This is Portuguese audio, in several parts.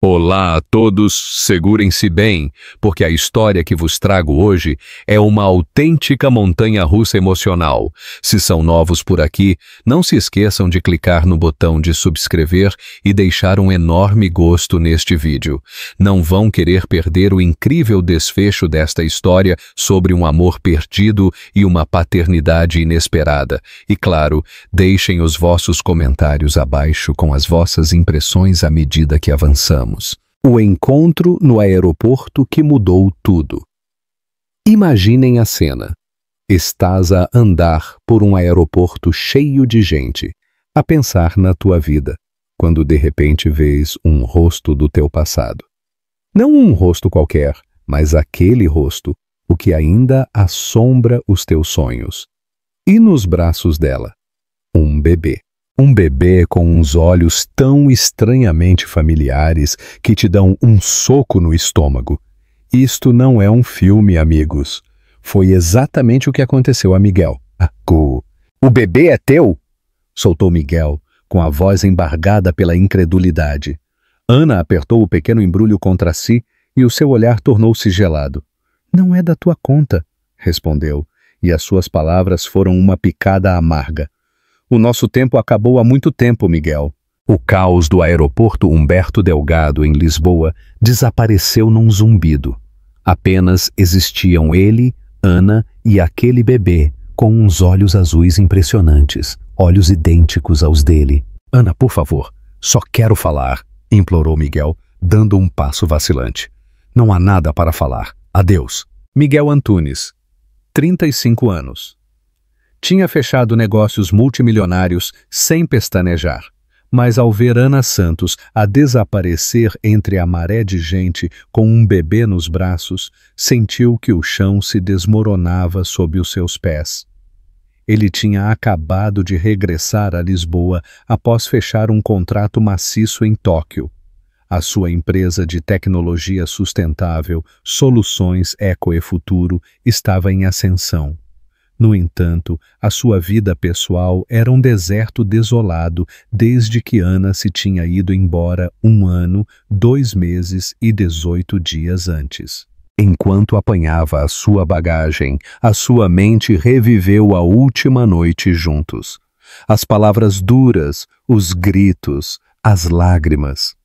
Olá a todos, segurem-se bem, porque a história que vos trago hoje é uma autêntica montanha-russa emocional. Se são novos por aqui, não se esqueçam de clicar no botão de subscrever e deixar um enorme gosto neste vídeo. Não vão querer perder o incrível desfecho desta história sobre um amor perdido e uma paternidade inesperada. E claro, deixem os vossos comentários abaixo com as vossas impressões à medida que avançamos. O encontro no aeroporto que mudou tudo. Imaginem a cena. Estás a andar por um aeroporto cheio de gente, a pensar na tua vida, quando de repente vês um rosto do teu passado. Não um rosto qualquer, mas aquele rosto, o que ainda assombra os teus sonhos. E nos braços dela, um bebê. Um bebê com uns olhos tão estranhamente familiares que te dão um soco no estômago. Isto não é um filme, amigos. Foi exatamente o que aconteceu a Miguel. O bebê é teu? Soltou Miguel, com a voz embargada pela incredulidade. Ana apertou o pequeno embrulho contra si e o seu olhar tornou-se gelado. Não é da tua conta, respondeu, e as suas palavras foram uma picada amarga. O nosso tempo acabou há muito tempo, Miguel. O caos do aeroporto Humberto Delgado, em Lisboa, desapareceu num zumbido. Apenas existiam ele, Ana e aquele bebê, com uns olhos azuis impressionantes, olhos idênticos aos dele. Ana, por favor, só quero falar, implorou Miguel, dando um passo vacilante. Não há nada para falar. Adeus. Miguel Antunes, 35 anos. Tinha fechado negócios multimilionários sem pestanejar, mas ao ver Ana Santos a desaparecer entre a maré de gente com um bebê nos braços, sentiu que o chão se desmoronava sob os seus pés. Ele tinha acabado de regressar a Lisboa após fechar um contrato maciço em Tóquio. A sua empresa de tecnologia sustentável, Soluções Eco e Futuro, estava em ascensão. No entanto, a sua vida pessoal era um deserto desolado desde que Ana se tinha ido embora 1 ano, 2 meses e 18 dias antes. Enquanto apanhava a sua bagagem, a sua mente reviveu a última noite juntos. As palavras duras, os gritos, as lágrimas.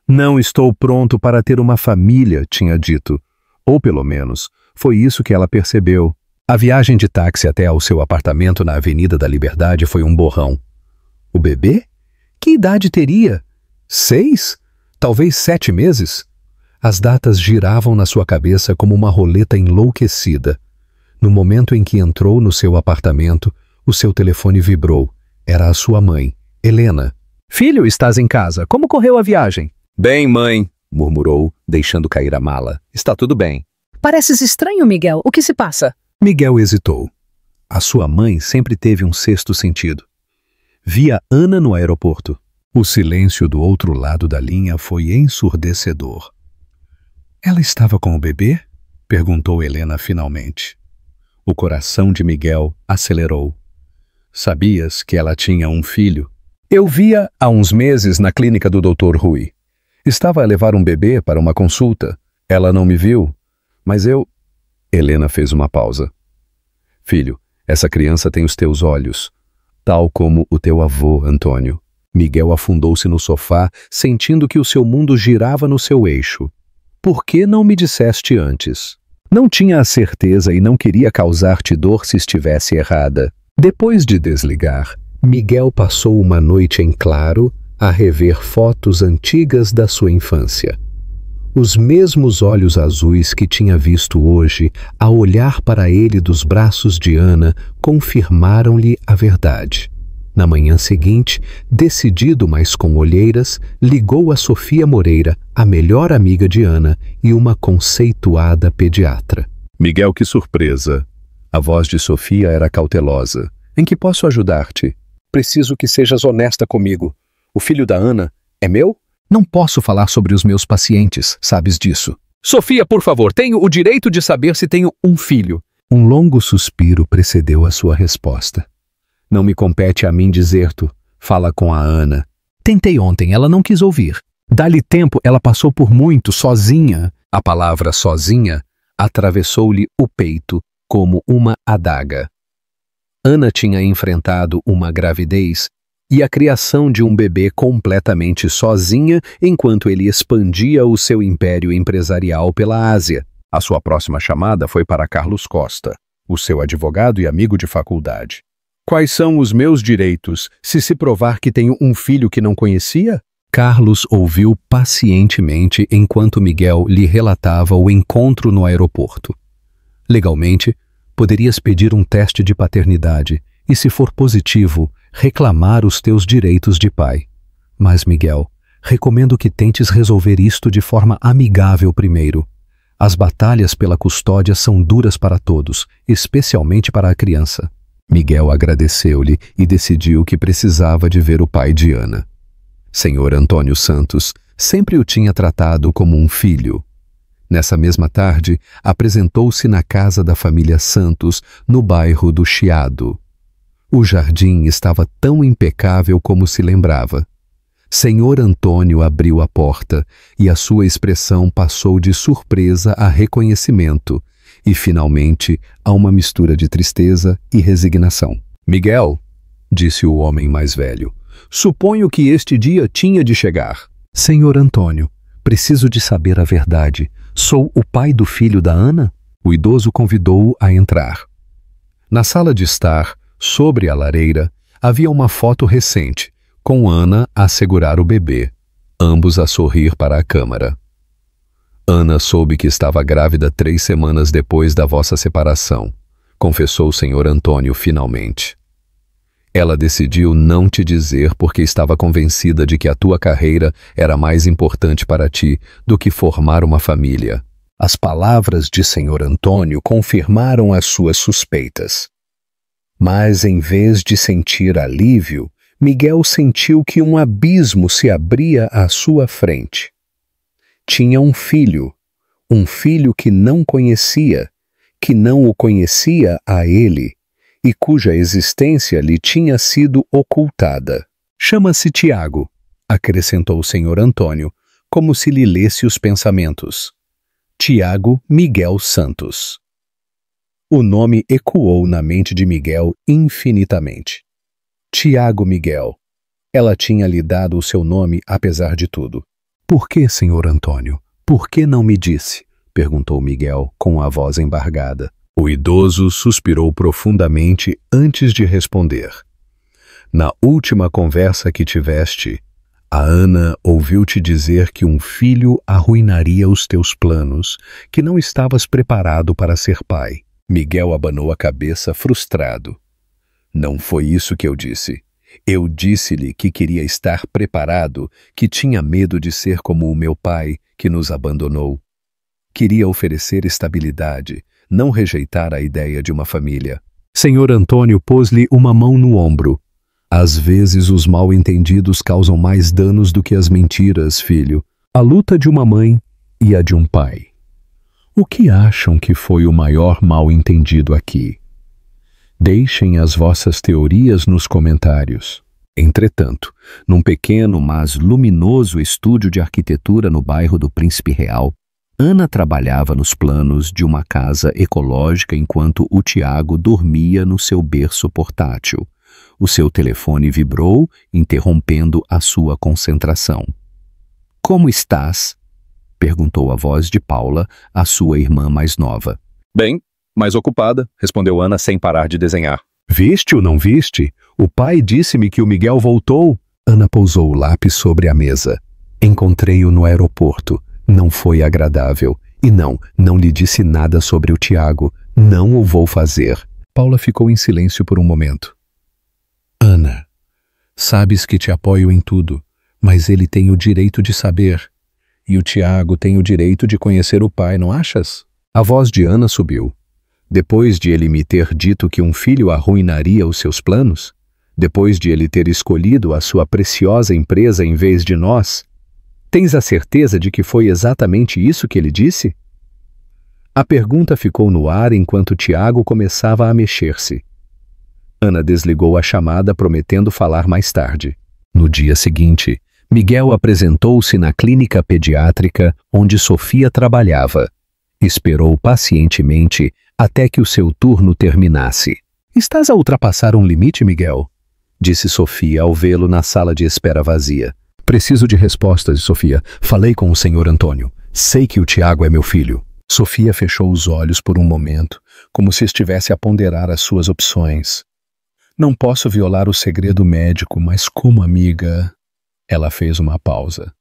Não estou pronto para ter uma família, tinha dito. Ou pelo menos, foi isso que ela percebeu. A viagem de táxi até ao seu apartamento na Avenida da Liberdade foi um borrão. O bebê? Que idade teria? 6? Talvez 7 meses? As datas giravam na sua cabeça como uma roleta enlouquecida. No momento em que entrou no seu apartamento, o seu telefone vibrou. Era a sua mãe, Helena. Filho, estás em casa. Como correu a viagem? Bem, mãe, murmurou, deixando cair a mala. Está tudo bem. Pareces estranho, Miguel. O que se passa? Miguel hesitou. A sua mãe sempre teve um sexto sentido. Via Ana no aeroporto. O silêncio do outro lado da linha foi ensurdecedor. Ela estava com o bebê? Perguntou Helena finalmente. O coração de Miguel acelerou. Sabias que ela tinha um filho? Eu via há uns meses na clínica do Dr. Rui. Estava a levar um bebê para uma consulta. Ela não me viu, mas eu... Helena fez uma pausa. Filho, essa criança tem os teus olhos, tal como o teu avô, Antônio. Miguel afundou-se no sofá, sentindo que o seu mundo girava no seu eixo. Por que não me disseste antes? Não tinha a certeza e não queria causar-te dor se estivesse errada. Depois de desligar, Miguel passou uma noite em claro a rever fotos antigas da sua infância. Os mesmos olhos azuis que tinha visto hoje, ao olhar para ele dos braços de Ana, confirmaram-lhe a verdade. Na manhã seguinte, decidido, mas com olheiras, ligou a Sofia Moreira, a melhor amiga de Ana e uma conceituada pediatra. Miguel, que surpresa! A voz de Sofia era cautelosa. Em que posso ajudar-te? Preciso que sejas honesta comigo. O filho da Ana é meu? Não posso falar sobre os meus pacientes, sabes disso. Sofia, por favor, tenho o direito de saber se tenho um filho. Um longo suspiro precedeu a sua resposta. Não me compete a mim dizer-te. Fala com a Ana. Tentei ontem, ela não quis ouvir. Dá-lhe tempo, ela passou por muito, sozinha. A palavra sozinha atravessou-lhe o peito como uma adaga. Ana tinha enfrentado uma gravidez e a criação de um bebê completamente sozinha enquanto ele expandia o seu império empresarial pela Ásia. A sua próxima chamada foi para Carlos Costa, o seu advogado e amigo de faculdade. Quais são os meus direitos se provar que tenho um filho que não conhecia? Carlos ouviu pacientemente enquanto Miguel lhe relatava o encontro no aeroporto. Legalmente, poderias pedir um teste de paternidade e, se for positivo, reclamar os teus direitos de pai. Mas, Miguel, recomendo que tentes resolver isto de forma amigável primeiro. As batalhas pela custódia são duras para todos, especialmente para a criança. Miguel agradeceu-lhe e decidiu que precisava de ver o pai de Ana. Senhor Antônio Santos sempre o tinha tratado como um filho. Nessa mesma tarde, apresentou-se na casa da família Santos, no bairro do Chiado. O jardim estava tão impecável como se lembrava. Senhor Antônio abriu a porta e a sua expressão passou de surpresa a reconhecimento e, finalmente, a uma mistura de tristeza e resignação. Miguel, disse o homem mais velho, suponho que este dia tinha de chegar. Senhor Antônio, preciso de saber a verdade. Sou o pai do filho da Ana? O idoso convidou-o a entrar. Na sala de estar, sobre a lareira, havia uma foto recente, com Ana a segurar o bebê, ambos a sorrir para a câmara. Ana soube que estava grávida 3 semanas depois da vossa separação, confessou o senhor Antônio finalmente. Ela decidiu não te dizer porque estava convencida de que a tua carreira era mais importante para ti do que formar uma família. As palavras de senhor Antônio confirmaram as suas suspeitas. Mas, em vez de sentir alívio, Miguel sentiu que um abismo se abria à sua frente. Tinha um filho que não conhecia, que não o conhecia a ele, e cuja existência lhe tinha sido ocultada. Chama-se Tiago, acrescentou o senhor Antônio, como se lhe lesse os pensamentos. Tiago Miguel Santos. O nome ecoou na mente de Miguel infinitamente. Tiago Miguel. Ela tinha lhe dado o seu nome apesar de tudo. Por que, senhor Antônio? Por que não me disse? Perguntou Miguel com a voz embargada. O idoso suspirou profundamente antes de responder. Na última conversa que tiveste, a Ana ouviu-te dizer que um filho arruinaria os teus planos, que não estavas preparado para ser pai. Miguel abanou a cabeça frustrado. Não foi isso que eu disse. Eu disse-lhe que queria estar preparado, que tinha medo de ser como o meu pai, que nos abandonou. Queria oferecer estabilidade, não rejeitar a ideia de uma família. Senhor Antônio pôs-lhe uma mão no ombro. Às vezes os mal-entendidos causam mais danos do que as mentiras, filho. A luta de uma mãe e a de um pai. O que acham que foi o maior mal-entendido aqui? Deixem as vossas teorias nos comentários. Entretanto, num pequeno, mas luminoso estúdio de arquitetura no bairro do Príncipe Real, Ana trabalhava nos planos de uma casa ecológica enquanto o Tiago dormia no seu berço portátil. O seu telefone vibrou, interrompendo a sua concentração. — Como estás? Perguntou a voz de Paula, a sua irmã mais nova. — Bem, mais ocupada, respondeu Ana sem parar de desenhar. — Viste ou não viste? O pai disse-me que o Miguel voltou. Ana pousou o lápis sobre a mesa. Encontrei-o no aeroporto. Não foi agradável. E não lhe disse nada sobre o Tiago. Não o vou fazer. Paula ficou em silêncio por um momento. Ana, sabes que te apoio em tudo, mas ele tem o direito de saber. E o Tiago tem o direito de conhecer o pai, não achas? A voz de Ana subiu. Depois de ele me ter dito que um filho arruinaria os seus planos? Depois de ele ter escolhido a sua preciosa empresa em vez de nós? Tens a certeza de que foi exatamente isso que ele disse? A pergunta ficou no ar enquanto Tiago começava a mexer-se. Ana desligou a chamada prometendo falar mais tarde. No dia seguinte, Miguel apresentou-se na clínica pediátrica onde Sofia trabalhava. Esperou pacientemente até que o seu turno terminasse. Estás a ultrapassar um limite, Miguel? Disse Sofia ao vê-lo na sala de espera vazia. Preciso de respostas, Sofia. Falei com o senhor Antônio. Sei que o Tiago é meu filho. Sofia fechou os olhos por um momento, como se estivesse a ponderar as suas opções. Não posso violar o segredo médico, mas como amiga... Ela fez uma pausa.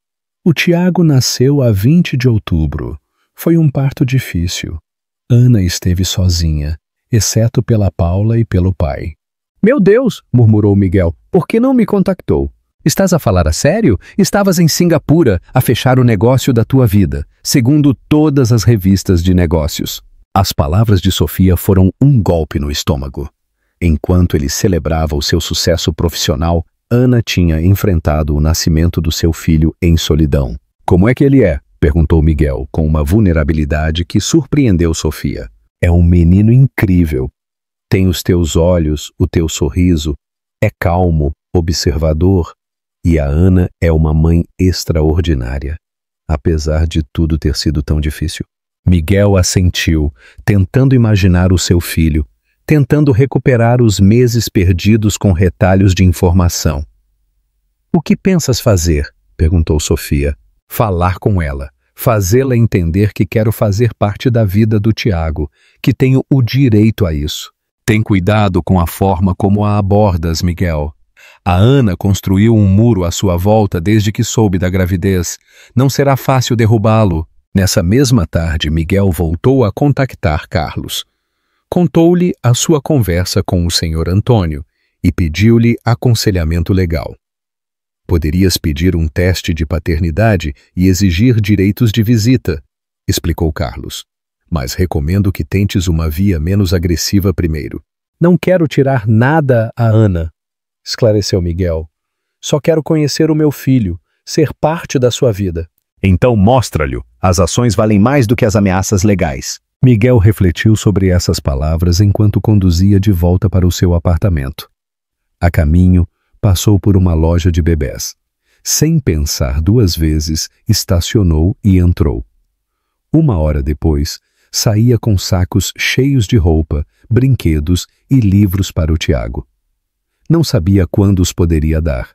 O Tiago nasceu a 20 de outubro. Foi um parto difícil. Ana esteve sozinha, exceto pela Paula e pelo pai. Meu Deus, murmurou Miguel, por que não me contactou? Estás a falar a sério? Estavas em Singapura a fechar o negócio da tua vida, segundo todas as revistas de negócios. As palavras de Sofia foram um golpe no estômago. Enquanto ele celebrava o seu sucesso profissional, Ana tinha enfrentado o nascimento do seu filho em solidão. Como é que ele é? Perguntou Miguel, com uma vulnerabilidade que surpreendeu Sofia. É um menino incrível. Tem os teus olhos, o teu sorriso. É calmo, observador. E a Ana é uma mãe extraordinária, apesar de tudo ter sido tão difícil. Miguel assentiu, tentando imaginar o seu filho, tentando recuperar os meses perdidos com retalhos de informação. O que pensas fazer? Perguntou Sofia. Falar com ela, fazê-la entender que quero fazer parte da vida do Tiago, que tenho o direito a isso. Tem cuidado com a forma como a abordas, Miguel. A Ana construiu um muro à sua volta desde que soube da gravidez. Não será fácil derrubá-lo. Nessa mesma tarde, Miguel voltou a contactar Carlos. Contou-lhe a sua conversa com o senhor Antônio e pediu-lhe aconselhamento legal. Poderias pedir um teste de paternidade e exigir direitos de visita, explicou Carlos. Mas recomendo que tentes uma via menos agressiva primeiro. Não quero tirar nada a Ana, esclareceu Miguel. Só quero conhecer o meu filho, ser parte da sua vida. Então mostra-lhe. As ações valem mais do que as ameaças legais. Miguel refletiu sobre essas palavras enquanto conduzia de volta para o seu apartamento. A caminho, passou por uma loja de bebés. Sem pensar duas vezes, estacionou e entrou. Uma hora depois, saía com sacos cheios de roupa, brinquedos e livros para o Tiago. Não sabia quando os poderia dar,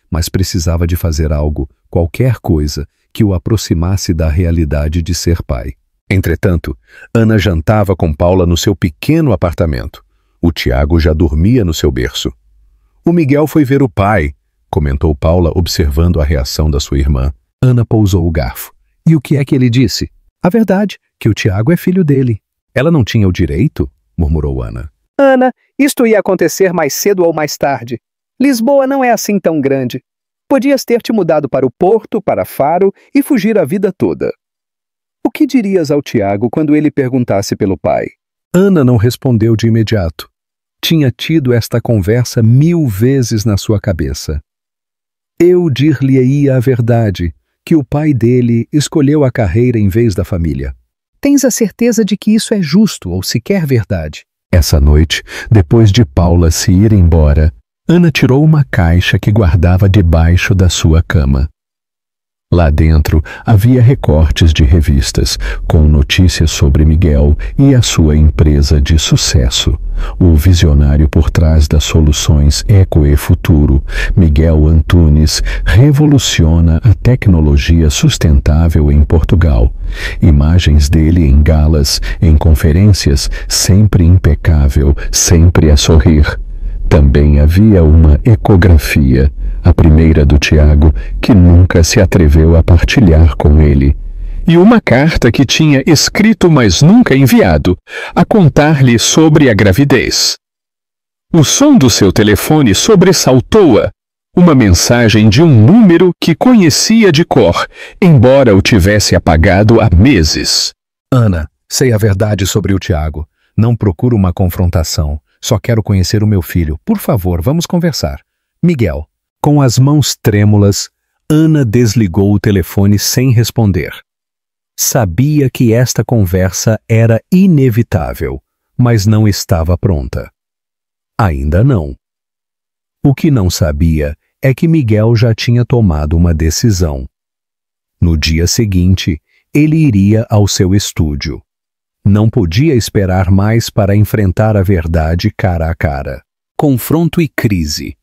mas precisava de fazer algo, qualquer coisa, que o aproximasse da realidade de ser pai. Entretanto, Ana jantava com Paula no seu pequeno apartamento. O Tiago já dormia no seu berço. O Miguel foi ver o pai, comentou Paula, observando a reação da sua irmã. Ana pousou o garfo. E o que é que ele disse? A verdade, que o Tiago é filho dele. Ela não tinha o direito? Murmurou Ana. Ana, isto ia acontecer mais cedo ou mais tarde. Lisboa não é assim tão grande. Podias ter te mudado para o Porto, para Faro e fugir a vida toda. O que dirias ao Tiago quando ele perguntasse pelo pai? Ana não respondeu de imediato. Tinha tido esta conversa 1000 vezes na sua cabeça. Eu dir-lhe-ia a verdade, que o pai dele escolheu a carreira em vez da família. Tens a certeza de que isso é justo ou sequer verdade? Essa noite, depois de Paula se ir embora, Ana tirou uma caixa que guardava debaixo da sua cama. Lá dentro havia recortes de revistas, com notícias sobre Miguel e a sua empresa de sucesso. O visionário por trás das soluções Eco e Futuro, Miguel Antunes, revoluciona a tecnologia sustentável em Portugal. Imagens dele em galas, em conferências, sempre impecável, sempre a sorrir. Também havia uma ecografia, a primeira do Tiago, que nunca se atreveu a partilhar com ele. E uma carta que tinha escrito, mas nunca enviado, a contar-lhe sobre a gravidez. O som do seu telefone sobressaltou-a, uma mensagem de um número que conhecia de cor, embora o tivesse apagado há meses. Ana, sei a verdade sobre o Tiago. Não procuro uma confrontação. Só quero conhecer o meu filho. Por favor, vamos conversar. Miguel. Com as mãos trêmulas, Ana desligou o telefone sem responder. Sabia que esta conversa era inevitável, mas não estava pronta. Ainda não. O que não sabia é que Miguel já tinha tomado uma decisão. No dia seguinte, ele iria ao seu estúdio. Não podia esperar mais para enfrentar a verdade cara a cara. Confronto e crise.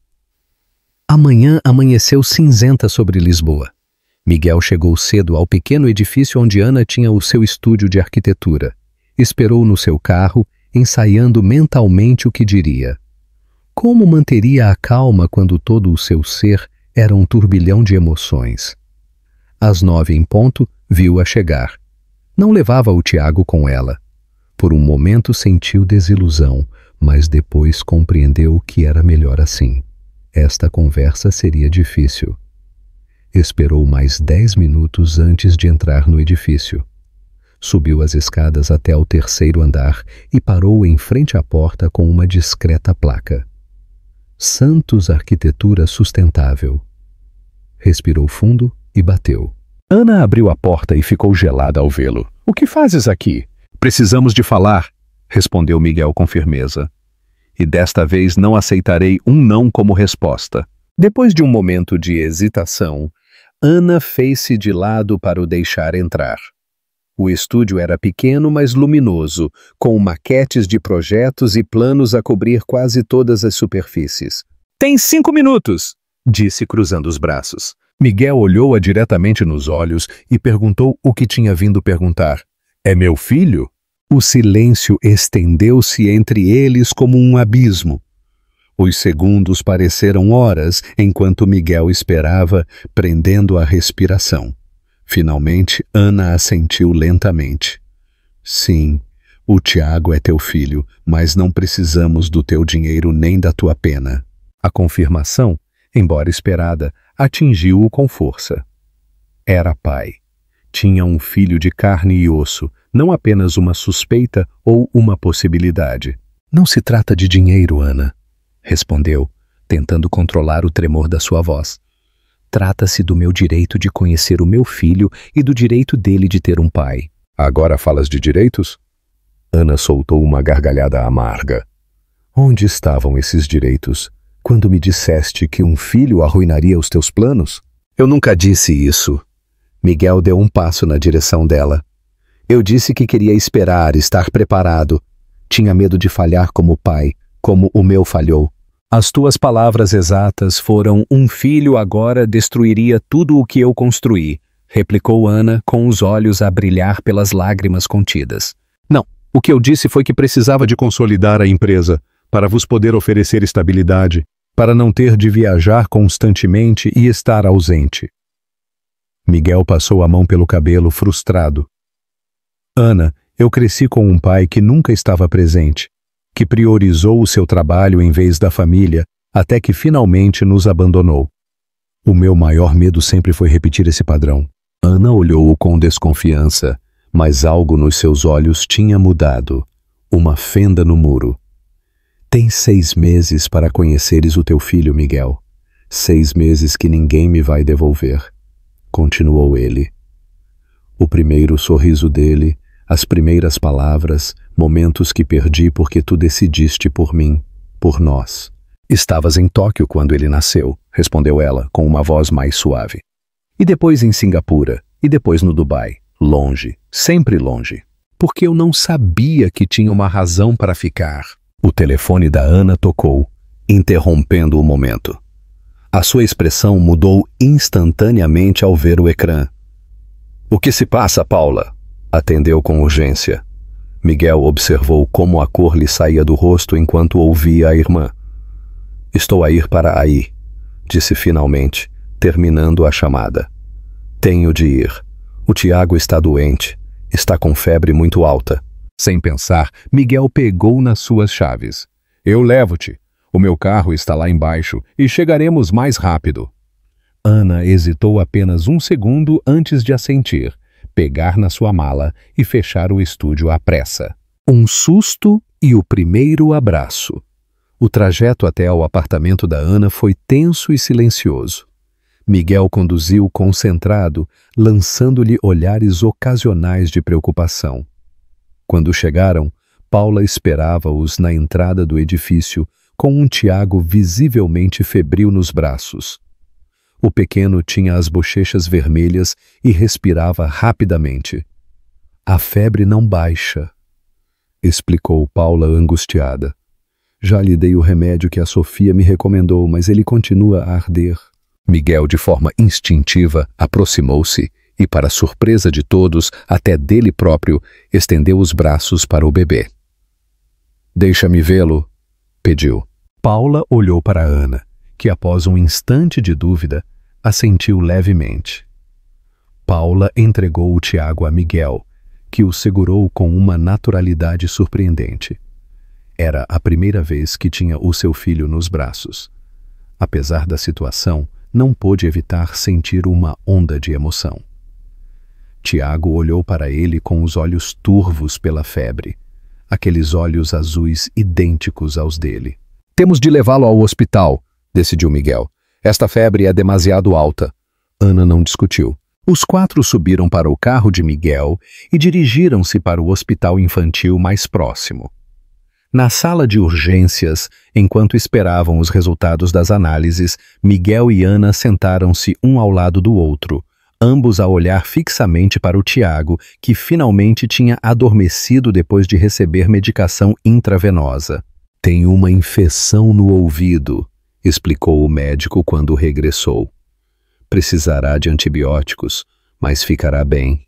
A manhã amanheceu cinzenta sobre Lisboa. Miguel chegou cedo ao pequeno edifício onde Ana tinha o seu estúdio de arquitetura. Esperou no seu carro, ensaiando mentalmente o que diria. Como manteria a calma quando todo o seu ser era um turbilhão de emoções? Às 9 em ponto, viu-a chegar. Não levava o Tiago com ela. Por um momento sentiu desilusão, mas depois compreendeu que era melhor assim. Esta conversa seria difícil. Esperou mais 10 minutos antes de entrar no edifício. Subiu as escadas até ao 3º andar e parou em frente à porta com uma discreta placa. Santos Arquitetura Sustentável. Respirou fundo e bateu. Ana abriu a porta e ficou gelada ao vê-lo. O que fazes aqui? Precisamos de falar, respondeu Miguel com firmeza. E desta vez não aceitarei um não como resposta. Depois de um momento de hesitação, Ana fez-se de lado para o deixar entrar. O estúdio era pequeno, mas luminoso, com maquetes de projetos e planos a cobrir quase todas as superfícies. Tem 5 minutos, disse cruzando os braços. Miguel olhou-a diretamente nos olhos e perguntou o que tinha vindo perguntar. É meu filho? O silêncio estendeu-se entre eles como um abismo. Os segundos pareceram horas enquanto Miguel esperava, prendendo a respiração. Finalmente, Ana assentiu lentamente. Sim, o Tiago é teu filho, mas não precisamos do teu dinheiro nem da tua pena. A confirmação, embora esperada, atingiu-o com força. Era pai. Tinha um filho de carne e osso, não apenas uma suspeita ou uma possibilidade. Não se trata de dinheiro, Ana, respondeu, tentando controlar o tremor da sua voz. Trata-se do meu direito de conhecer o meu filho e do direito dele de ter um pai. Agora falas de direitos? Ana soltou uma gargalhada amarga. Onde estavam esses direitos quando me disseste que um filho arruinaria os teus planos? Eu nunca disse isso. Miguel deu um passo na direção dela. Eu disse que queria esperar, estar preparado. Tinha medo de falhar como pai, como o meu falhou. As tuas palavras exatas foram: um filho agora destruiria tudo o que eu construí, replicou Ana, com os olhos a brilhar pelas lágrimas contidas. Não, o que eu disse foi que precisava de consolidar a empresa, para vos poder oferecer estabilidade, para não ter de viajar constantemente e estar ausente. Miguel passou a mão pelo cabelo, frustrado. Ana, eu cresci com um pai que nunca estava presente, que priorizou o seu trabalho em vez da família, até que finalmente nos abandonou. O meu maior medo sempre foi repetir esse padrão. Ana olhou-o com desconfiança, mas algo nos seus olhos tinha mudado. Uma fenda no muro. Tens 6 meses para conheceres o teu filho, Miguel. 6 meses que ninguém me vai devolver. Continuou ele. O primeiro sorriso dele, as primeiras palavras, momentos que perdi porque tu decidiste por mim, por nós. Estavas em Tóquio quando ele nasceu, respondeu ela, com uma voz mais suave. E depois em Singapura, e depois no Dubai. Longe, sempre longe. Porque eu não sabia que tinha uma razão para ficar. O telefone da Ana tocou, interrompendo o momento. A sua expressão mudou instantaneamente ao ver o ecrã. O que se passa, Paula? Atendeu com urgência. Miguel observou como a cor lhe saía do rosto enquanto ouvia a irmã. Estou a ir para aí, disse finalmente, terminando a chamada. Tenho de ir. O Tiago está doente. Está com febre muito alta. Sem pensar, Miguel pegou nas suas chaves. Eu levo-te. O meu carro está lá embaixo e chegaremos mais rápido. Ana hesitou apenas um segundo antes de assentir, pegar na sua mala e fechar o estúdio à pressa. Um susto e o primeiro abraço. O trajeto até ao apartamento da Ana foi tenso e silencioso. Miguel conduziu concentrado, lançando-lhe olhares ocasionais de preocupação. Quando chegaram, Paula esperava-os na entrada do edifício, com um Tiago visivelmente febril nos braços. O pequeno tinha as bochechas vermelhas e respirava rapidamente. A febre não baixa, explicou Paula angustiada. Já lhe dei o remédio que a Sofia me recomendou, mas ele continua a arder. Miguel, de forma instintiva, aproximou-se e, para surpresa de todos, até dele próprio, estendeu os braços para o bebê. Deixa-me vê-lo, pediu. Paula olhou para Ana, que após um instante de dúvida, assentiu levemente. Paula entregou o Tiago a Miguel, que o segurou com uma naturalidade surpreendente. Era a primeira vez que tinha o seu filho nos braços. Apesar da situação, não pôde evitar sentir uma onda de emoção. Tiago olhou para ele com os olhos turvos pela febre, aqueles olhos azuis idênticos aos dele. Temos de levá-lo ao hospital, decidiu Miguel. Esta febre é demasiado alta. Ana não discutiu. Os 4 subiram para o carro de Miguel e dirigiram-se para o hospital infantil mais próximo. Na sala de urgências, enquanto esperavam os resultados das análises, Miguel e Ana sentaram-se um ao lado do outro, ambos a olhar fixamente para o Tiago, que finalmente tinha adormecido depois de receber medicação intravenosa. Tem uma infecção no ouvido, explicou o médico quando regressou. Precisará de antibióticos, mas ficará bem.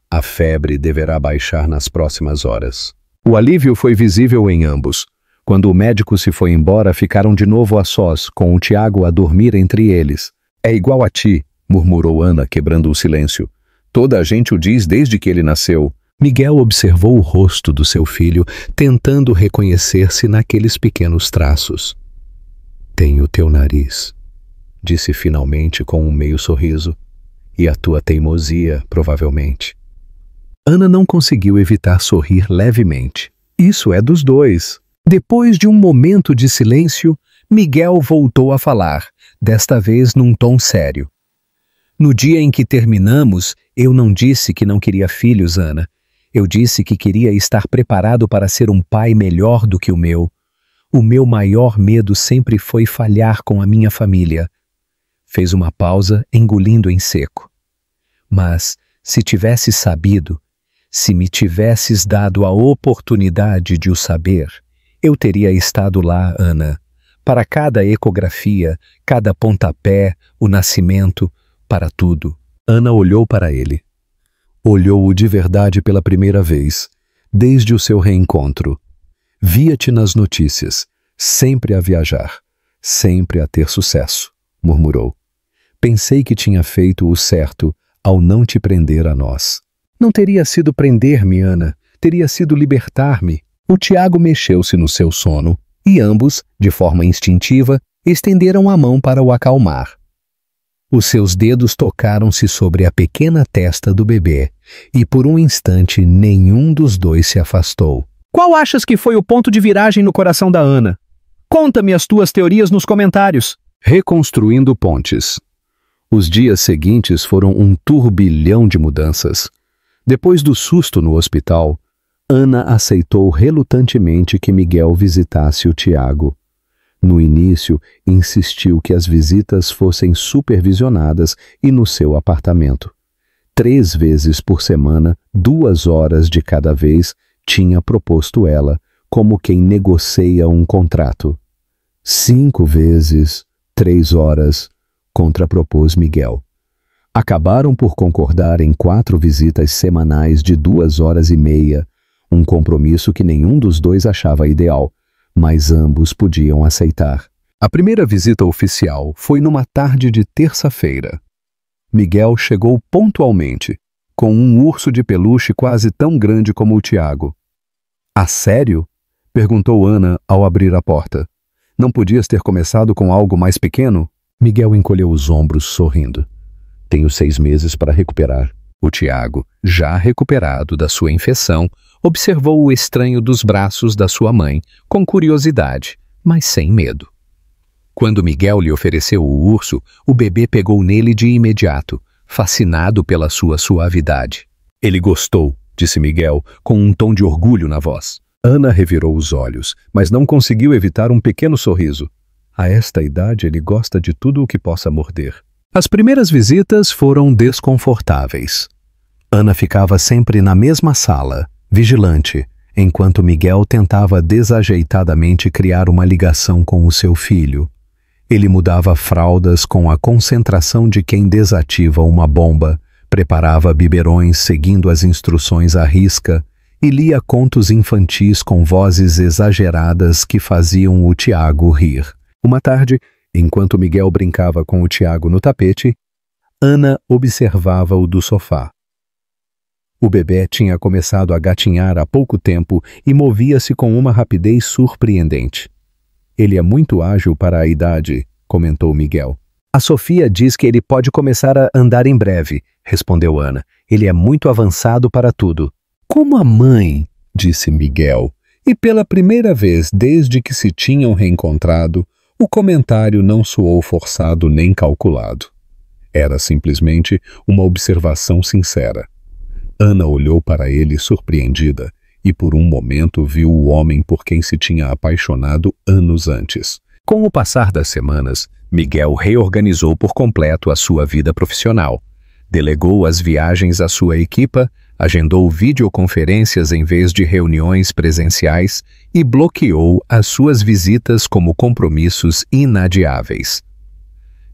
A febre deverá baixar nas próximas horas. O alívio foi visível em ambos. Quando o médico se foi embora, ficaram de novo a sós, com o Tiago a dormir entre eles. É igual a ti, murmurou Ana, quebrando o silêncio. Toda a gente o diz desde que ele nasceu. Miguel observou o rosto do seu filho, tentando reconhecer-se naqueles pequenos traços. Tem o teu nariz, disse finalmente com um meio sorriso, e a tua teimosia, provavelmente. Ana não conseguiu evitar sorrir levemente. Isso é dos dois. Depois de um momento de silêncio, Miguel voltou a falar, desta vez num tom sério. No dia em que terminamos, eu não disse que não queria filhos, Ana. Eu disse que queria estar preparado para ser um pai melhor do que o meu. O meu maior medo sempre foi falhar com a minha família. Fez uma pausa, engolindo em seco. Mas, se tivesses sabido, se me tivesses dado a oportunidade de o saber, eu teria estado lá, Ana, para cada ecografia, cada pontapé, o nascimento, para tudo. Ana olhou para ele. Olhou-o de verdade pela primeira vez, desde o seu reencontro. Via-te nas notícias, sempre a viajar, sempre a ter sucesso, murmurou. Pensei que tinha feito o certo ao não te prender a nós. Não teria sido prender-me, Ana, teria sido libertar-me. O Tiago mexeu-se no seu sono e ambos, de forma instintiva, estenderam a mão para o acalmar. Os seus dedos tocaram-se sobre a pequena testa do bebê e por um instante nenhum dos dois se afastou. Qual achas que foi o ponto de viragem no coração da Ana? Conta-me as tuas teorias nos comentários. Reconstruindo pontes. Os dias seguintes foram um turbilhão de mudanças. Depois do susto no hospital, Ana aceitou relutantemente que Miguel visitasse o Tiago. No início, insistiu que as visitas fossem supervisionadas e no seu apartamento. 3 vezes por semana, 2 horas de cada vez, tinha proposto ela, como quem negocia um contrato. 5 vezes, 3 horas, contrapropôs Miguel. Acabaram por concordar em 4 visitas semanais de 2 horas e meia, um compromisso que nenhum dos dois achava ideal, mas ambos podiam aceitar. A primeira visita oficial foi numa tarde de terça-feira. Miguel chegou pontualmente, com um urso de peluche quase tão grande como o Tiago. "A sério?" perguntou Ana ao abrir a porta. "Não podias ter começado com algo mais pequeno?" Miguel encolheu os ombros, sorrindo. "Tenho 6 meses para recuperar." O Tiago, já recuperado da sua infecção, observou o estranho dos braços da sua mãe, com curiosidade, mas sem medo. Quando Miguel lhe ofereceu o urso, o bebê pegou nele de imediato, fascinado pela sua suavidade. "Ele gostou", disse Miguel, com um tom de orgulho na voz. Ana revirou os olhos, mas não conseguiu evitar um pequeno sorriso. A esta idade ele gosta de tudo o que possa morder. As primeiras visitas foram desconfortáveis. Ana ficava sempre na mesma sala, vigilante, enquanto Miguel tentava desajeitadamente criar uma ligação com o seu filho. Ele mudava fraldas com a concentração de quem desativa uma bomba, preparava biberões seguindo as instruções à risca e lia contos infantis com vozes exageradas que faziam o Tiago rir. Uma tarde, enquanto Miguel brincava com o Tiago no tapete, Ana observava-o do sofá. O bebê tinha começado a gatinhar há pouco tempo e movia-se com uma rapidez surpreendente. Ele é muito ágil para a idade, comentou Miguel. A Sofia diz que ele pode começar a andar em breve, respondeu Ana. Ele é muito avançado para tudo. Como a mãe, disse Miguel, e pela primeira vez desde que se tinham reencontrado, o comentário não soou forçado nem calculado. Era simplesmente uma observação sincera. Ana olhou para ele surpreendida e por um momento viu o homem por quem se tinha apaixonado anos antes. Com o passar das semanas, Miguel reorganizou por completo a sua vida profissional. Delegou as viagens à sua equipa, agendou videoconferências em vez de reuniões presenciais e bloqueou as suas visitas como compromissos inadiáveis.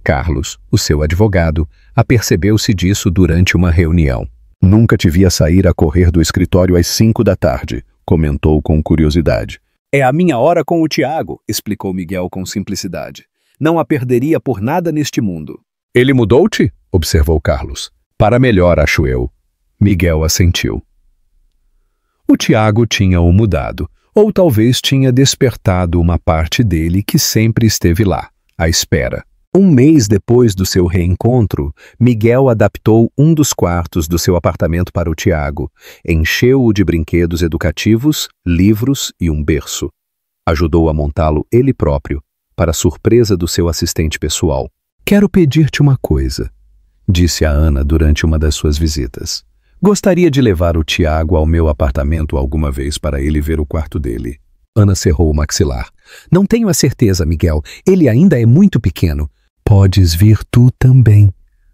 Carlos, o seu advogado, apercebeu-se disso durante uma reunião. Nunca te via sair a correr do escritório às 5 da tarde, comentou com curiosidade. É a minha hora com o Tiago, explicou Miguel com simplicidade. Não a perderia por nada neste mundo. Ele mudou-te? Observou Carlos. Para melhor, acho eu. Miguel assentiu. O Tiago tinha-o mudado, ou talvez tinha despertado uma parte dele que sempre esteve lá, à espera. Um mês depois do seu reencontro, Miguel adaptou um dos quartos do seu apartamento para o Tiago, encheu-o de brinquedos educativos, livros e um berço. Ajudou a montá-lo ele próprio, para surpresa do seu assistente pessoal. Quero pedir-te uma coisa, disse a Ana durante uma das suas visitas. Gostaria de levar o Tiago ao meu apartamento alguma vez para ele ver o quarto dele. Ana cerrou o maxilar. Não tenho a certeza, Miguel. Ele ainda é muito pequeno. Podes vir tu também.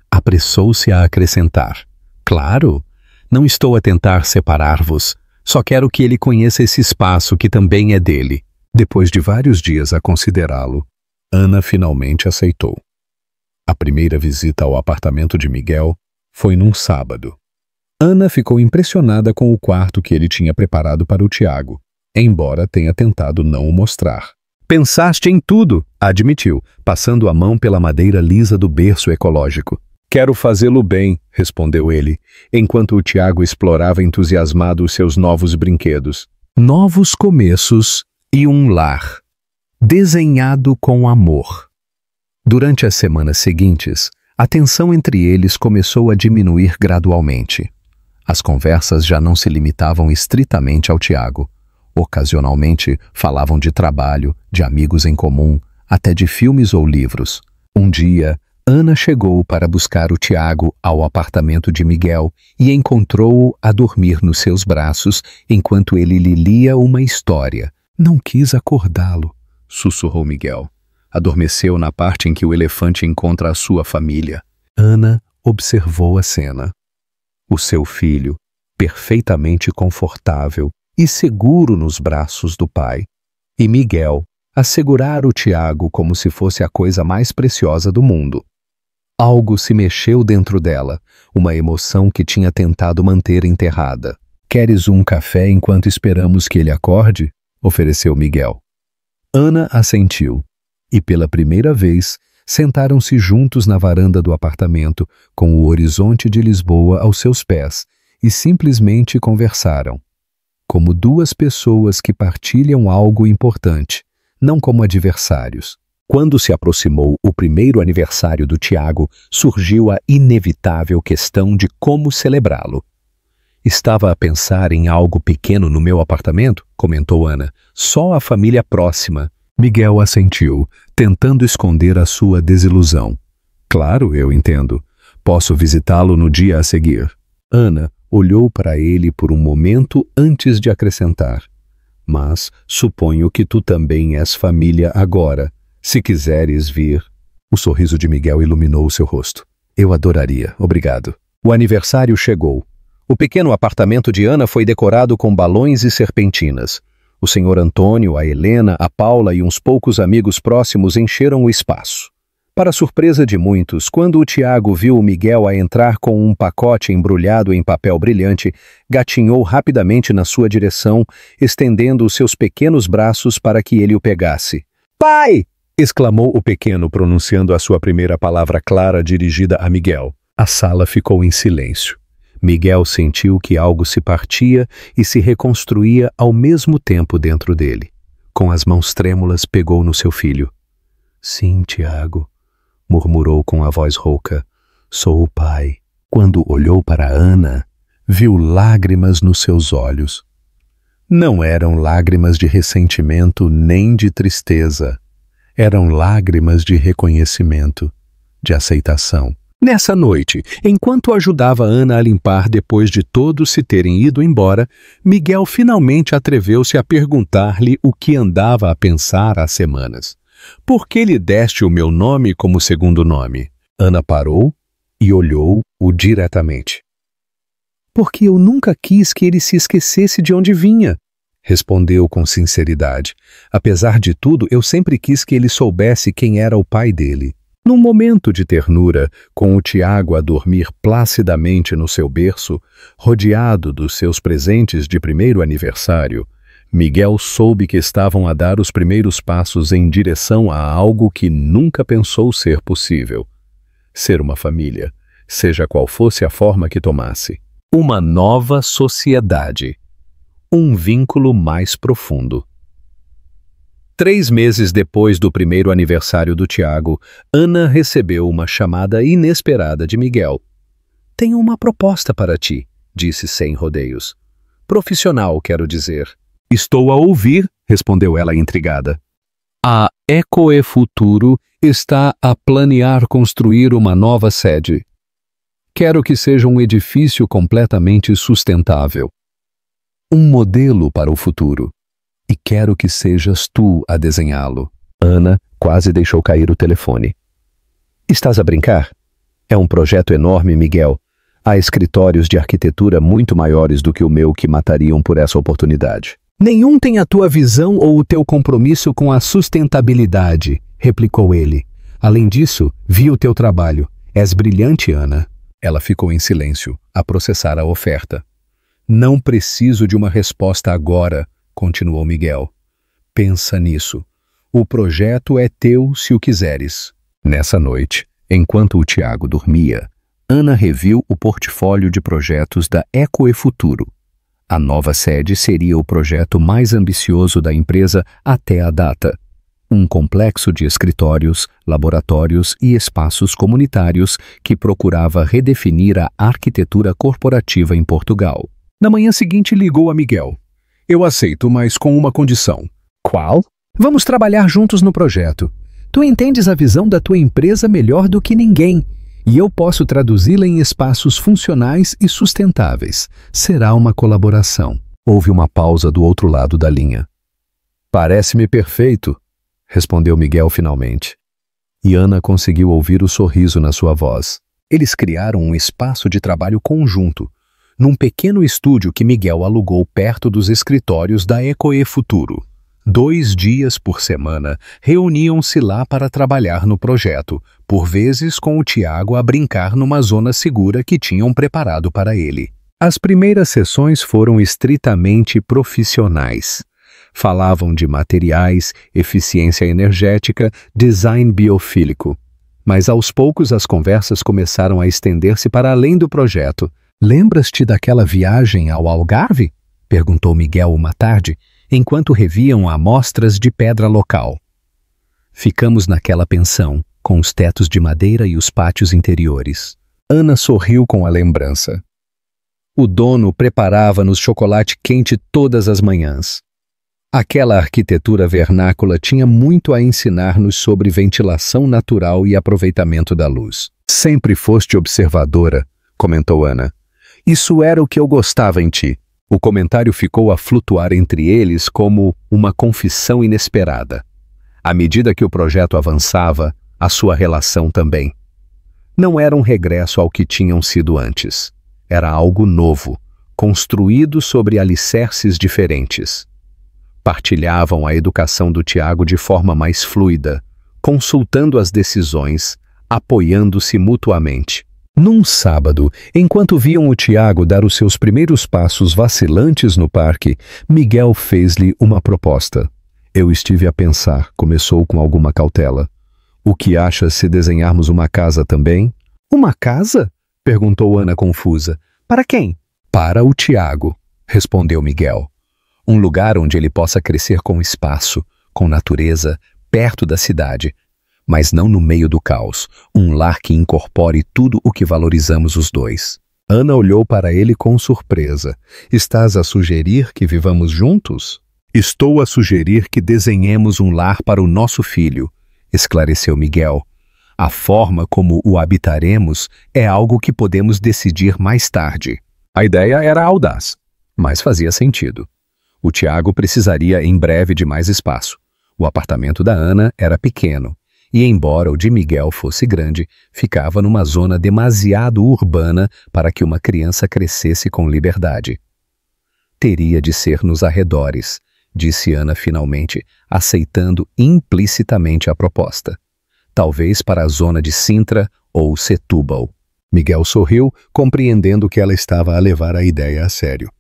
Apressou-se a acrescentar. Claro, não estou a tentar separar-vos. Só quero que ele conheça esse espaço que também é dele. Depois de vários dias a considerá-lo, Ana finalmente aceitou. A primeira visita ao apartamento de Miguel foi num sábado. Ana ficou impressionada com o quarto que ele tinha preparado para o Tiago, embora tenha tentado não o mostrar. Pensaste em tudo, admitiu, passando a mão pela madeira lisa do berço ecológico. Quero fazê-lo bem, respondeu ele, enquanto o Tiago explorava entusiasmado os seus novos brinquedos. Novos começos e um lar. Desenhado com amor. Durante as semanas seguintes, a tensão entre eles começou a diminuir gradualmente. As conversas já não se limitavam estritamente ao Tiago. Ocasionalmente, falavam de trabalho, de amigos em comum, até de filmes ou livros. Um dia, Ana chegou para buscar o Tiago ao apartamento de Miguel e encontrou-o a dormir nos seus braços enquanto ele lhe lia uma história. Não quis acordá-lo, sussurrou Miguel. Adormeceu na parte em que o elefante encontra a sua família. Ana observou a cena. O seu filho, perfeitamente confortável e seguro nos braços do pai, e Miguel a segurar o Tiago como se fosse a coisa mais preciosa do mundo. Algo se mexeu dentro dela, uma emoção que tinha tentado manter enterrada. Queres um café enquanto esperamos que ele acorde? Ofereceu Miguel. Ana assentiu, e pela primeira vez sentaram-se juntos na varanda do apartamento, com o horizonte de Lisboa aos seus pés, e simplesmente conversaram. Como duas pessoas que partilham algo importante, não como adversários. Quando se aproximou o primeiro aniversário do Tiago, surgiu a inevitável questão de como celebrá-lo. Estava a pensar em algo pequeno no meu apartamento, comentou Ana. Só a família próxima. Miguel assentiu, tentando esconder a sua desilusão. Claro, eu entendo. Posso visitá-lo no dia a seguir. Ana olhou para ele por um momento antes de acrescentar. Mas suponho que tu também és família agora, Se quiseres vir... O sorriso de Miguel iluminou o seu rosto. Eu adoraria, obrigado. O aniversário chegou. O pequeno apartamento de Ana foi decorado com balões e serpentinas. O senhor Antônio, a Helena, a Paula e uns poucos amigos próximos encheram o espaço. Para surpresa de muitos, quando o Tiago viu o Miguel a entrar com um pacote embrulhado em papel brilhante, gatinhou rapidamente na sua direção, estendendo os seus pequenos braços para que ele o pegasse. Pai! Exclamou o pequeno, pronunciando a sua primeira palavra clara dirigida a Miguel. A sala ficou em silêncio. Miguel sentiu que algo se partia e se reconstruía ao mesmo tempo dentro dele. Com as mãos trêmulas, pegou no seu filho. Sim, Tiago, murmurou com a voz rouca. Sou o pai. Quando olhou para Ana, viu lágrimas nos seus olhos. Não eram lágrimas de ressentimento nem de tristeza. Eram lágrimas de reconhecimento, de aceitação. Nessa noite, enquanto ajudava Ana a limpar depois de todos se terem ido embora, Miguel finalmente atreveu-se a perguntar-lhe o que andava a pensar há semanas. Por que lhe deste o meu nome como segundo nome? Ana parou e olhou-o diretamente. Porque eu nunca quis que ele se esquecesse de onde vinha. Respondeu com sinceridade. Apesar de tudo, eu sempre quis que ele soubesse quem era o pai dele. Num momento de ternura, com o Tiago a dormir placidamente no seu berço, rodeado dos seus presentes de primeiro aniversário, Miguel soube que estavam a dar os primeiros passos em direção a algo que nunca pensou ser possível. Ser uma família, seja qual fosse a forma que tomasse. Uma nova sociedade. Um vínculo mais profundo. 3 meses depois do primeiro aniversário do Tiago, Ana recebeu uma chamada inesperada de Miguel. Tenho uma proposta para ti, disse sem rodeios. Profissional, quero dizer. Estou a ouvir, respondeu ela intrigada. A EcoeFuturo está a planear construir uma nova sede. Quero que seja um edifício completamente sustentável. Um modelo para o futuro. E quero que sejas tu a desenhá-lo. Ana quase deixou cair o telefone. Estás a brincar? É um projeto enorme, Miguel. Há escritórios de arquitetura muito maiores do que o meu que matariam por essa oportunidade. Nenhum tem a tua visão ou o teu compromisso com a sustentabilidade, replicou ele. Além disso, vi o teu trabalho. És brilhante, Ana. Ela ficou em silêncio, a processar a oferta. Não preciso de uma resposta agora, continuou Miguel. Pensa nisso. O projeto é teu se o quiseres. Nessa noite, enquanto o Tiago dormia, Ana reviu o portfólio de projetos da EcoeFuturo. A nova sede seria o projeto mais ambicioso da empresa até a data. Um complexo de escritórios, laboratórios e espaços comunitários que procurava redefinir a arquitetura corporativa em Portugal. Na manhã seguinte ligou a Miguel. Eu aceito, mas com uma condição. Qual? Vamos trabalhar juntos no projeto. Tu entendes a visão da tua empresa melhor do que ninguém, e eu posso traduzi-la em espaços funcionais e sustentáveis. Será uma colaboração. Houve uma pausa do outro lado da linha. Parece-me perfeito, respondeu Miguel finalmente. E Ana conseguiu ouvir o sorriso na sua voz. Eles criaram um espaço de trabalho conjunto, num pequeno estúdio que Miguel alugou perto dos escritórios da EcoeFuturo. 2 dias por semana, reuniam-se lá para trabalhar no projeto, por vezes com o Tiago a brincar numa zona segura que tinham preparado para ele. As primeiras sessões foram estritamente profissionais. Falavam de materiais, eficiência energética, design biofílico. Mas aos poucos as conversas começaram a estender-se para além do projeto. Lembras-te daquela viagem ao Algarve? Perguntou Miguel uma tarde, enquanto reviam amostras de pedra local. Ficamos naquela pensão, com os tetos de madeira e os pátios interiores. Ana sorriu com a lembrança. O dono preparava-nos chocolate quente todas as manhãs. Aquela arquitetura vernácula tinha muito a ensinar-nos sobre ventilação natural e aproveitamento da luz. Sempre foste observadora, comentou Ana. Isso era o que eu gostava em ti. O comentário ficou a flutuar entre eles como uma confissão inesperada. À medida que o projeto avançava, a sua relação também. Não era um regresso ao que tinham sido antes. Era algo novo, construído sobre alicerces diferentes. Partilhavam a educação do Tiago de forma mais fluida, consultando as decisões, apoiando-se mutuamente. Num sábado, enquanto viam o Tiago dar os seus primeiros passos vacilantes no parque, Miguel fez-lhe uma proposta. Eu estive a pensar, começou com alguma cautela. O que achas se desenharmos uma casa também? Uma casa? Perguntou Ana confusa. Para quem? Para o Tiago, respondeu Miguel. Um lugar onde ele possa crescer com espaço, com natureza, perto da cidade, mas não no meio do caos. Um lar que incorpore tudo o que valorizamos os dois. Ana olhou para ele com surpresa. Estás a sugerir que vivamos juntos? Estou a sugerir que desenhemos um lar para o nosso filho, esclareceu Miguel. A forma como o habitaremos é algo que podemos decidir mais tarde. A ideia era audaz, mas fazia sentido. O Tiago precisaria em breve de mais espaço. O apartamento da Ana era pequeno, e embora o de Miguel fosse grande, ficava numa zona demasiado urbana para que uma criança crescesse com liberdade. Teria de ser nos arredores, disse Ana finalmente, aceitando implicitamente a proposta. Talvez para a zona de Sintra ou Setúbal. Miguel sorriu, compreendendo que ela estava a levar a ideia a sério.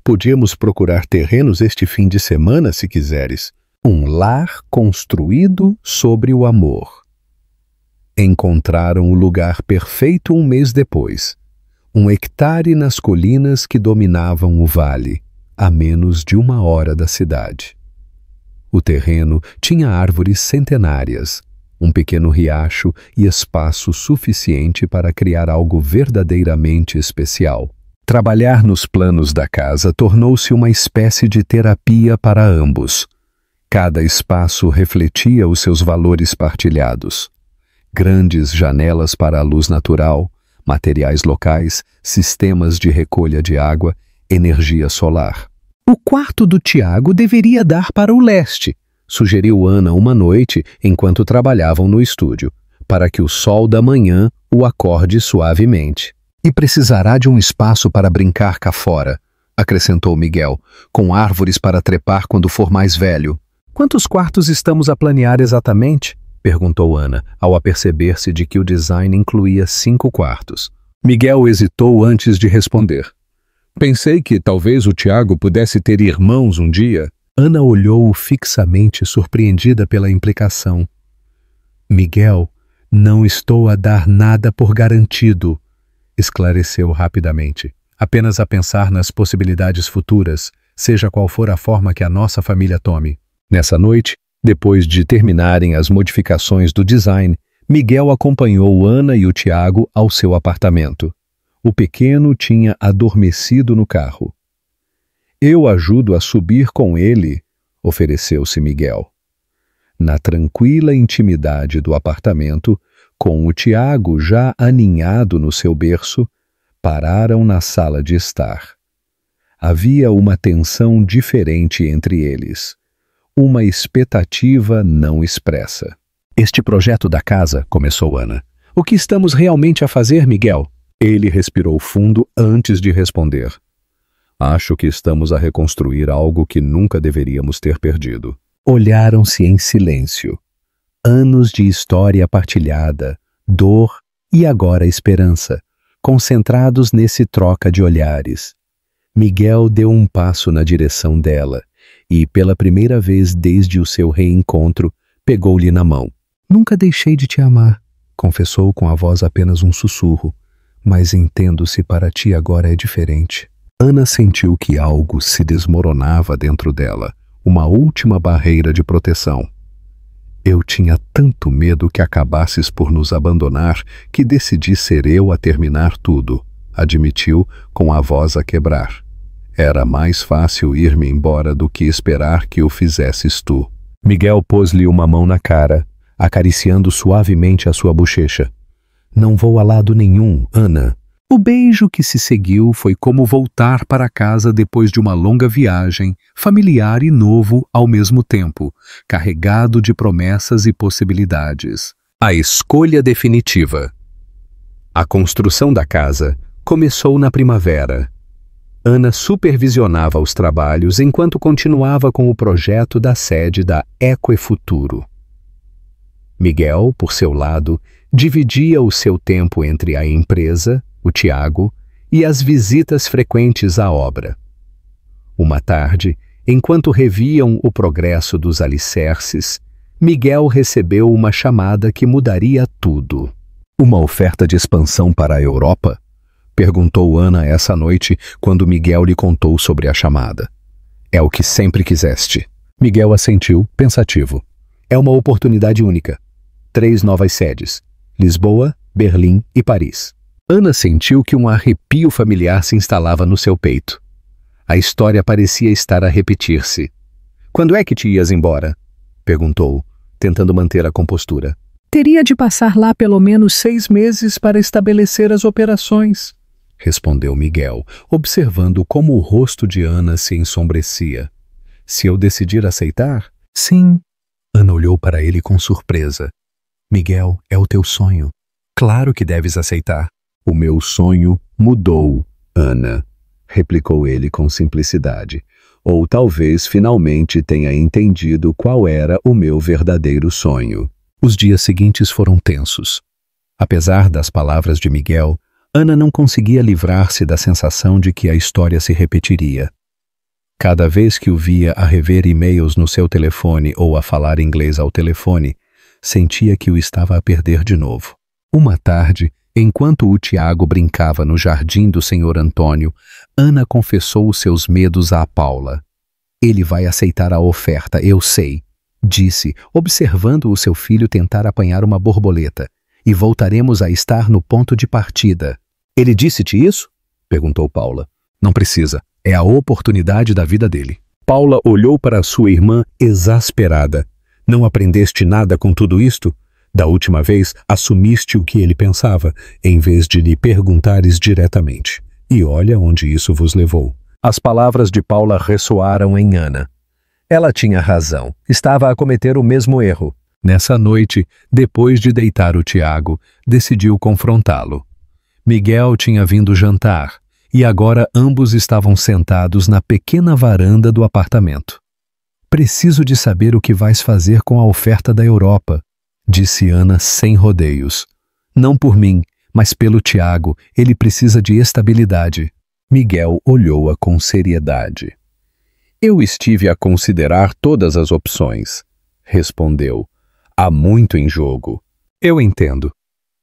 Podíamos procurar terrenos este fim de semana, se quiseres. Um lar construído sobre o amor. Encontraram o lugar perfeito um mês depois. 1 hectare nas colinas que dominavam o vale, a menos de 1 hora da cidade. O terreno tinha árvores centenárias, um pequeno riacho e espaço suficiente para criar algo verdadeiramente especial. Trabalhar nos planos da casa tornou-se uma espécie de terapia para ambos. Cada espaço refletia os seus valores partilhados. Grandes janelas para a luz natural, materiais locais, sistemas de recolha de água, energia solar. O quarto do Tiago deveria dar para o leste, sugeriu Ana uma noite enquanto trabalhavam no estúdio, para que o sol da manhã o acorde suavemente. E precisará de um espaço para brincar cá fora, acrescentou Miguel, com árvores para trepar quando for mais velho. Quantos quartos estamos a planear exatamente? Perguntou Ana, ao aperceber-se de que o design incluía 5 quartos. Miguel hesitou antes de responder. Pensei que talvez o Tiago pudesse ter irmãos um dia. Ana olhou-o fixamente, surpreendida pela implicação. Miguel, não estou a dar nada por garantido, esclareceu rapidamente. Apenas a pensar nas possibilidades futuras, seja qual for a forma que a nossa família tome. Nessa noite, depois de terminarem as modificações do design, Miguel acompanhou Ana e o Tiago ao seu apartamento. O pequeno tinha adormecido no carro. Eu ajudo a subir com ele, ofereceu-se Miguel. Na tranquila intimidade do apartamento, com o Tiago já aninhado no seu berço, pararam na sala de estar. Havia uma tensão diferente entre eles, uma expectativa não expressa. Este projeto da casa, começou Ana. O que estamos realmente a fazer, Miguel? Ele respirou fundo antes de responder. Acho que estamos a reconstruir algo que nunca deveríamos ter perdido. Olharam-se em silêncio. Anos de história partilhada, dor e agora esperança, concentrados nesse troca de olhares. Miguel deu um passo na direção dela e, pela primeira vez desde o seu reencontro, pegou-lhe na mão. Nunca deixei de te amar, confessou com a voz apenas um sussurro, mas entendo se para ti agora é diferente. Ana sentiu que algo se desmoronava dentro dela, uma última barreira de proteção. Eu tinha tanto medo que acabasses por nos abandonar que decidi ser eu a terminar tudo, admitiu com a voz a quebrar. Era mais fácil ir-me embora do que esperar que o fizesses tu. Miguel pôs-lhe uma mão na cara, acariciando suavemente a sua bochecha. Não vou a lado nenhum, Ana. O beijo que se seguiu foi como voltar para casa depois de uma longa viagem, familiar e novo ao mesmo tempo, carregado de promessas e possibilidades. A escolha definitiva. A construção da casa começou na primavera. Ana supervisionava os trabalhos enquanto continuava com o projeto da sede da Equifuturo. Miguel, por seu lado, dividia o seu tempo entre a empresa, o Tiago, e as visitas frequentes à obra. Uma tarde, enquanto reviam o progresso dos alicerces, Miguel recebeu uma chamada que mudaria tudo. Uma oferta de expansão para a Europa? Perguntou Ana essa noite quando Miguel lhe contou sobre a chamada. É o que sempre quiseste. Miguel assentiu, pensativo. É uma oportunidade única. 3 novas sedes: Lisboa, Berlim e Paris. Ana sentiu que um arrepio familiar se instalava no seu peito. A história parecia estar a repetir-se. Quando é que te ias embora? Perguntou, tentando manter a compostura. Teria de passar lá pelo menos 6 meses para estabelecer as operações, respondeu Miguel, observando como o rosto de Ana se ensombrecia. Se eu decidir aceitar? Sim. Ana olhou para ele com surpresa. Miguel, é o teu sonho. Claro que deves aceitar. O meu sonho mudou, Ana, replicou ele com simplicidade. Ou talvez finalmente tenha entendido qual era o meu verdadeiro sonho. Os dias seguintes foram tensos. Apesar das palavras de Miguel, Ana não conseguia livrar-se da sensação de que a história se repetiria. Cada vez que o via a rever e-mails no seu telefone ou a falar inglês ao telefone, sentia que o estava a perder de novo. Uma tarde, enquanto o Tiago brincava no jardim do Sr. Antônio, Ana confessou os seus medos a Paula. Ele vai aceitar a oferta, eu sei, disse, observando o seu filho tentar apanhar uma borboleta. E voltaremos a estar no ponto de partida. Ele disse-te isso? Perguntou Paula. Não precisa. É a oportunidade da vida dele. Paula olhou para sua irmã exasperada. Não aprendeste nada com tudo isto? Da última vez, assumiste o que ele pensava, em vez de lhe perguntares diretamente. E olha onde isso vos levou. As palavras de Paula ressoaram em Ana. Ela tinha razão. Estava a cometer o mesmo erro. Nessa noite, depois de deitar o Tiago, decidiu confrontá-lo. Miguel tinha vindo jantar, e agora ambos estavam sentados na pequena varanda do apartamento. Preciso de saber o que vais fazer com a oferta da Europa, disse Ana sem rodeios. Não por mim, mas pelo Tiago, ele precisa de estabilidade. Miguel olhou-a com seriedade. Eu estive a considerar todas as opções, respondeu. Há muito em jogo. Eu entendo,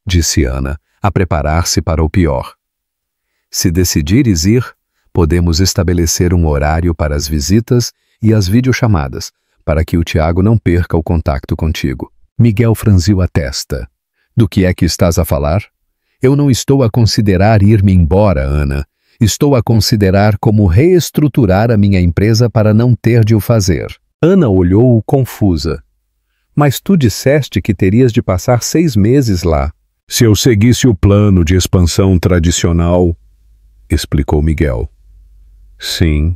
disse Ana, a preparar-se para o pior. Se decidires ir, podemos estabelecer um horário para as visitas e as videochamadas, para que o Tiago não perca o contato contigo. Miguel franziu a testa. Do que é que estás a falar? Eu não estou a considerar ir-me embora, Ana. Estou a considerar como reestruturar a minha empresa para não ter de o fazer. Ana olhou-o confusa. Mas tu disseste que terias de passar 6 meses lá. Se eu seguisse o plano de expansão tradicional, explicou Miguel. Sim,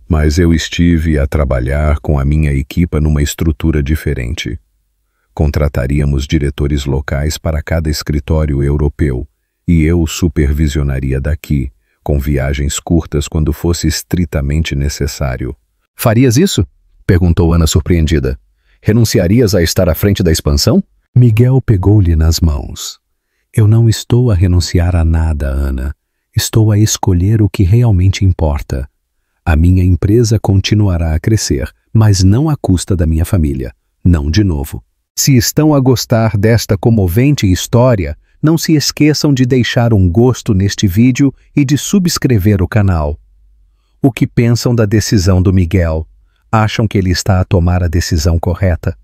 mas eu estive a trabalhar com a minha equipa numa estrutura diferente. Contrataríamos diretores locais para cada escritório europeu e eu supervisionaria daqui, com viagens curtas quando fosse estritamente necessário. Farias isso? Perguntou Ana surpreendida. Renunciarias a estar à frente da expansão? Miguel pegou-lhe nas mãos. Eu não estou a renunciar a nada, Ana. Estou a escolher o que realmente importa. A minha empresa continuará a crescer, mas não à custa da minha família. Não de novo. Se estão a gostar desta comovente história, não se esqueçam de deixar um gosto neste vídeo e de subscrever o canal. O que pensam da decisão do Miguel? Acham que ele está a tomar a decisão correta?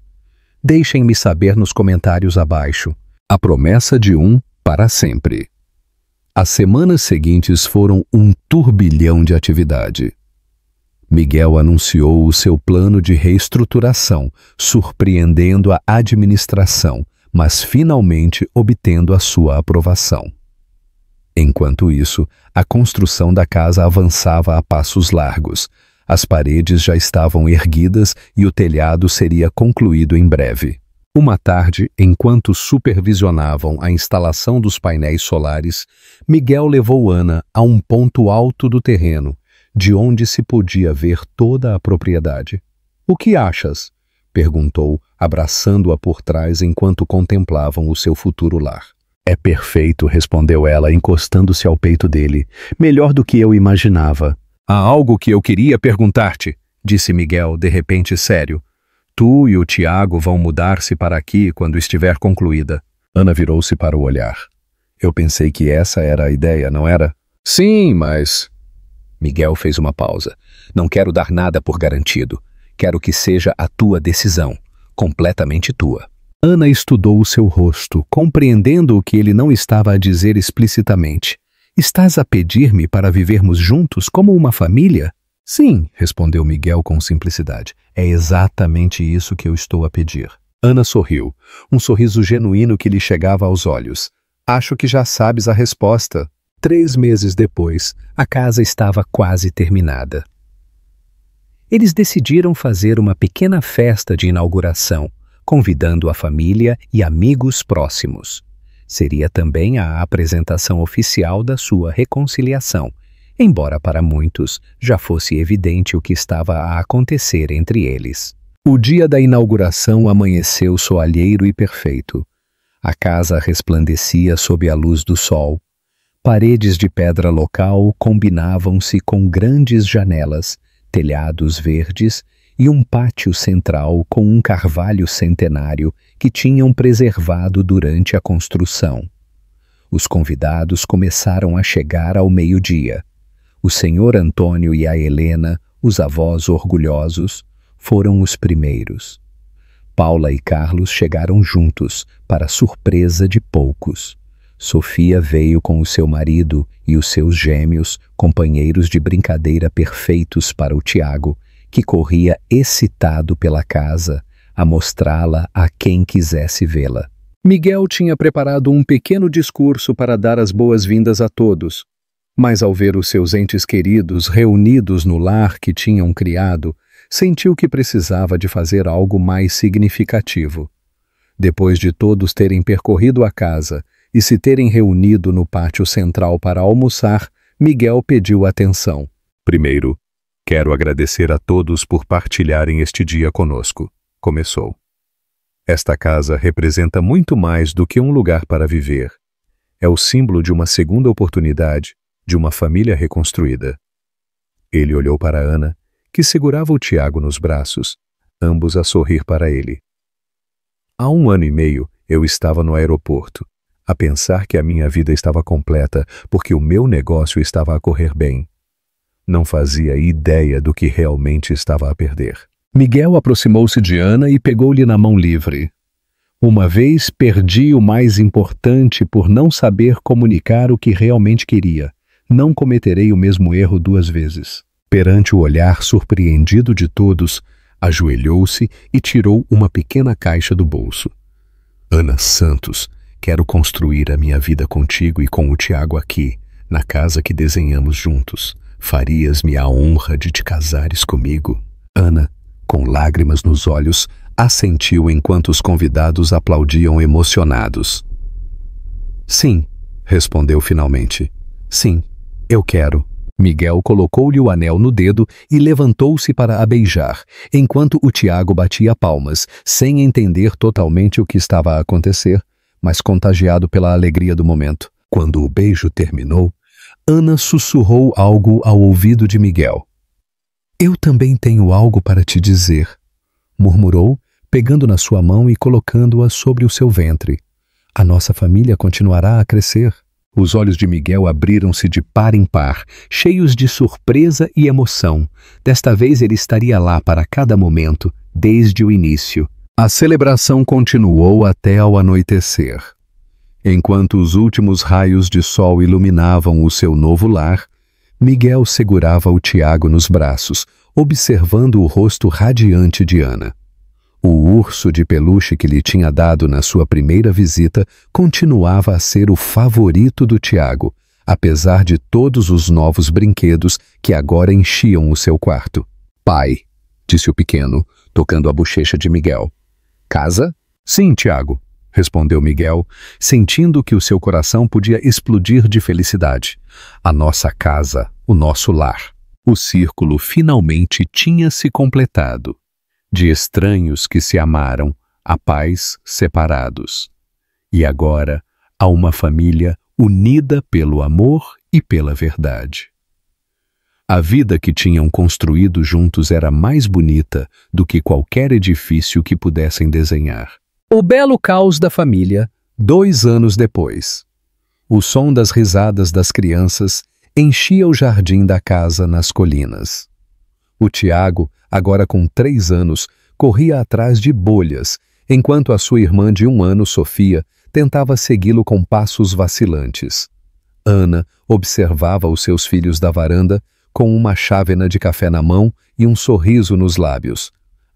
Deixem-me saber nos comentários abaixo. A promessa de um para sempre. As semanas seguintes foram um turbilhão de atividade. Miguel anunciou o seu plano de reestruturação, surpreendendo a administração, mas finalmente obtendo a sua aprovação. Enquanto isso, a construção da casa avançava a passos largos. As paredes já estavam erguidas e o telhado seria concluído em breve. Uma tarde, enquanto supervisionavam a instalação dos painéis solares, Miguel levou Ana a um ponto alto do terreno, de onde se podia ver toda a propriedade. "O que achas?" perguntou, abraçando-a por trás enquanto contemplavam o seu futuro lar. "É perfeito", respondeu ela, encostando-se ao peito dele. "Melhor do que eu imaginava." "Há algo que eu queria perguntar-te", disse Miguel, de repente sério. "Tu e o Tiago vão mudar-se para aqui quando estiver concluída." Ana virou-se para o olhar. "Eu pensei que essa era a ideia, não era?" "Sim, mas..." Miguel fez uma pausa. "Não quero dar nada por garantido. Quero que seja a tua decisão, completamente tua." Ana estudou o seu rosto, compreendendo o que ele não estava a dizer explicitamente. "Estás a pedir-me para vivermos juntos como uma família?" "Sim", respondeu Miguel com simplicidade. "É exatamente isso que eu estou a pedir." Ana sorriu, um sorriso genuíno que lhe chegava aos olhos. "Acho que já sabes a resposta." 3 meses depois, a casa estava quase terminada. Eles decidiram fazer uma pequena festa de inauguração, convidando a família e amigos próximos. Seria também a apresentação oficial da sua reconciliação, embora para muitos já fosse evidente o que estava a acontecer entre eles. O dia da inauguração amanheceu soalheiro e perfeito. A casa resplandecia sob a luz do sol. Paredes de pedra local combinavam-se com grandes janelas, telhados verdes e um pátio central com um carvalho centenário que tinham preservado durante a construção. Os convidados começaram a chegar ao meio-dia. O senhor Antônio e a Helena, os avós orgulhosos, foram os primeiros. Paula e Carlos chegaram juntos, para surpresa de poucos. Sofia veio com o seu marido e os seus gêmeos, companheiros de brincadeira perfeitos para o Tiago, que corria excitado pela casa, a mostrá-la a quem quisesse vê-la. Miguel tinha preparado um pequeno discurso para dar as boas-vindas a todos, mas ao ver os seus entes queridos reunidos no lar que tinham criado, sentiu que precisava de fazer algo mais significativo. Depois de todos terem percorrido a casa e se terem reunido no pátio central para almoçar, Miguel pediu atenção. "Primeiro, quero agradecer a todos por partilharem este dia conosco", começou. "Esta casa representa muito mais do que um lugar para viver. É o símbolo de uma segunda oportunidade, de uma família reconstruída." Ele olhou para Ana, que segurava o Tiago nos braços, ambos a sorrir para ele. "Há 1 ano e meio, eu estava no aeroporto, a pensar que a minha vida estava completa porque o meu negócio estava a correr bem. Não fazia ideia do que realmente estava a perder." Miguel aproximou-se de Ana e pegou-lhe na mão livre. "Uma vez perdi o mais importante por não saber comunicar o que realmente queria. Não cometerei o mesmo erro 2 vezes." Perante o olhar surpreendido de todos, ajoelhou-se e tirou uma pequena caixa do bolso. "Ana Santos, quero construir a minha vida contigo e com o Tiago aqui, na casa que desenhamos juntos. Farias-me a honra de te casares comigo?" Ana, com lágrimas nos olhos, assentiu enquanto os convidados aplaudiam emocionados. "Sim", respondeu finalmente. "Sim, eu quero." Miguel colocou-lhe o anel no dedo e levantou-se para a beijar, enquanto o Tiago batia palmas, sem entender totalmente o que estava a acontecer, mas contagiado pela alegria do momento. Quando o beijo terminou, Ana sussurrou algo ao ouvido de Miguel. "Eu também tenho algo para te dizer", murmurou, pegando na sua mão e colocando-a sobre o seu ventre. "A nossa família continuará a crescer." Os olhos de Miguel abriram-se de par em par, cheios de surpresa e emoção. Desta vez ele estaria lá para cada momento, desde o início. A celebração continuou até ao anoitecer. Enquanto os últimos raios de sol iluminavam o seu novo lar, Miguel segurava o Tiago nos braços, observando o rosto radiante de Ana. O urso de peluche que lhe tinha dado na sua primeira visita continuava a ser o favorito do Tiago, apesar de todos os novos brinquedos que agora enchiam o seu quarto. Pai, disse o pequeno, tocando a bochecha de Miguel. Casa? Sim, Tiago, respondeu Miguel, sentindo que o seu coração podia explodir de felicidade. A nossa casa, o nosso lar. O círculo finalmente tinha se completado. De estranhos que se amaram, a pais separados. E agora, há uma família unida pelo amor e pela verdade. A vida que tinham construído juntos era mais bonita do que qualquer edifício que pudessem desenhar. O belo caos da família, 2 anos depois. O som das risadas das crianças enchia o jardim da casa nas colinas. O Tiago, agora com 3 anos, corria atrás de bolhas, enquanto a sua irmã de 1 ano, Sofia, tentava segui-lo com passos vacilantes. Ana observava os seus filhos da varanda com uma chávena de café na mão e um sorriso nos lábios.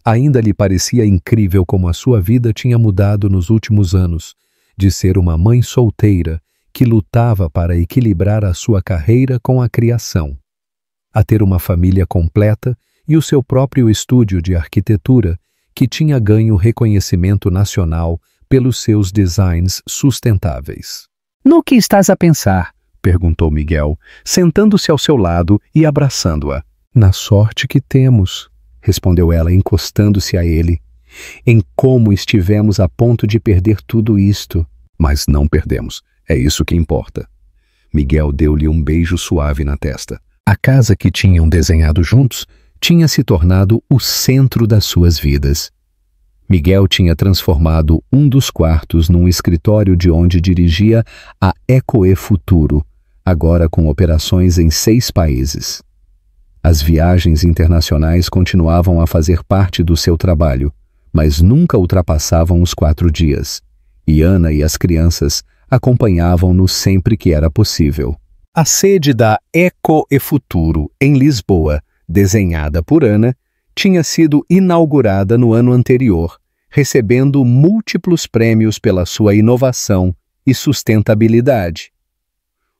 Ainda lhe parecia incrível como a sua vida tinha mudado nos últimos anos, de ser uma mãe solteira que lutava para equilibrar a sua carreira com a criação, a ter uma família completa e o seu próprio estúdio de arquitetura, que tinha ganho reconhecimento nacional pelos seus designs sustentáveis. No que estás a pensar? Perguntou Miguel, sentando-se ao seu lado e abraçando-a. Na sorte que temos, respondeu ela, encostando-se a ele. Em como estivemos a ponto de perder tudo isto. Mas não perdemos, é isso que importa. Miguel deu-lhe um beijo suave na testa. A casa que tinham desenhado juntos tinha se tornado o centro das suas vidas. Miguel tinha transformado um dos quartos num escritório de onde dirigia a Ecoe Futuro, agora com operações em 6 países. As viagens internacionais continuavam a fazer parte do seu trabalho, mas nunca ultrapassavam os 4 dias, e Ana e as crianças acompanhavam-no sempre que era possível. A sede da Ecoe Futuro, em Lisboa, desenhada por Ana, tinha sido inaugurada no ano anterior, recebendo múltiplos prêmios pela sua inovação e sustentabilidade.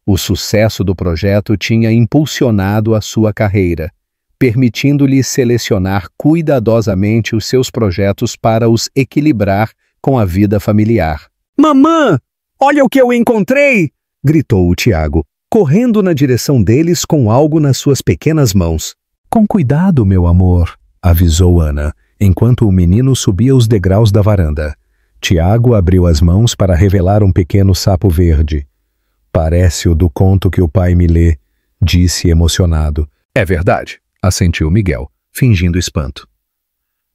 O sucesso do projeto tinha impulsionado a sua carreira, permitindo-lhe selecionar cuidadosamente os seus projetos para os equilibrar com a vida familiar. «Mamã, olha o que eu encontrei!» gritou o Tiago, correndo na direção deles com algo nas suas pequenas mãos. «Com cuidado, meu amor», avisou Ana, enquanto o menino subia os degraus da varanda. Tiago abriu as mãos para revelar um pequeno sapo verde. «Parece o do conto que o pai me lê», disse emocionado. «É verdade», assentiu Miguel, fingindo espanto.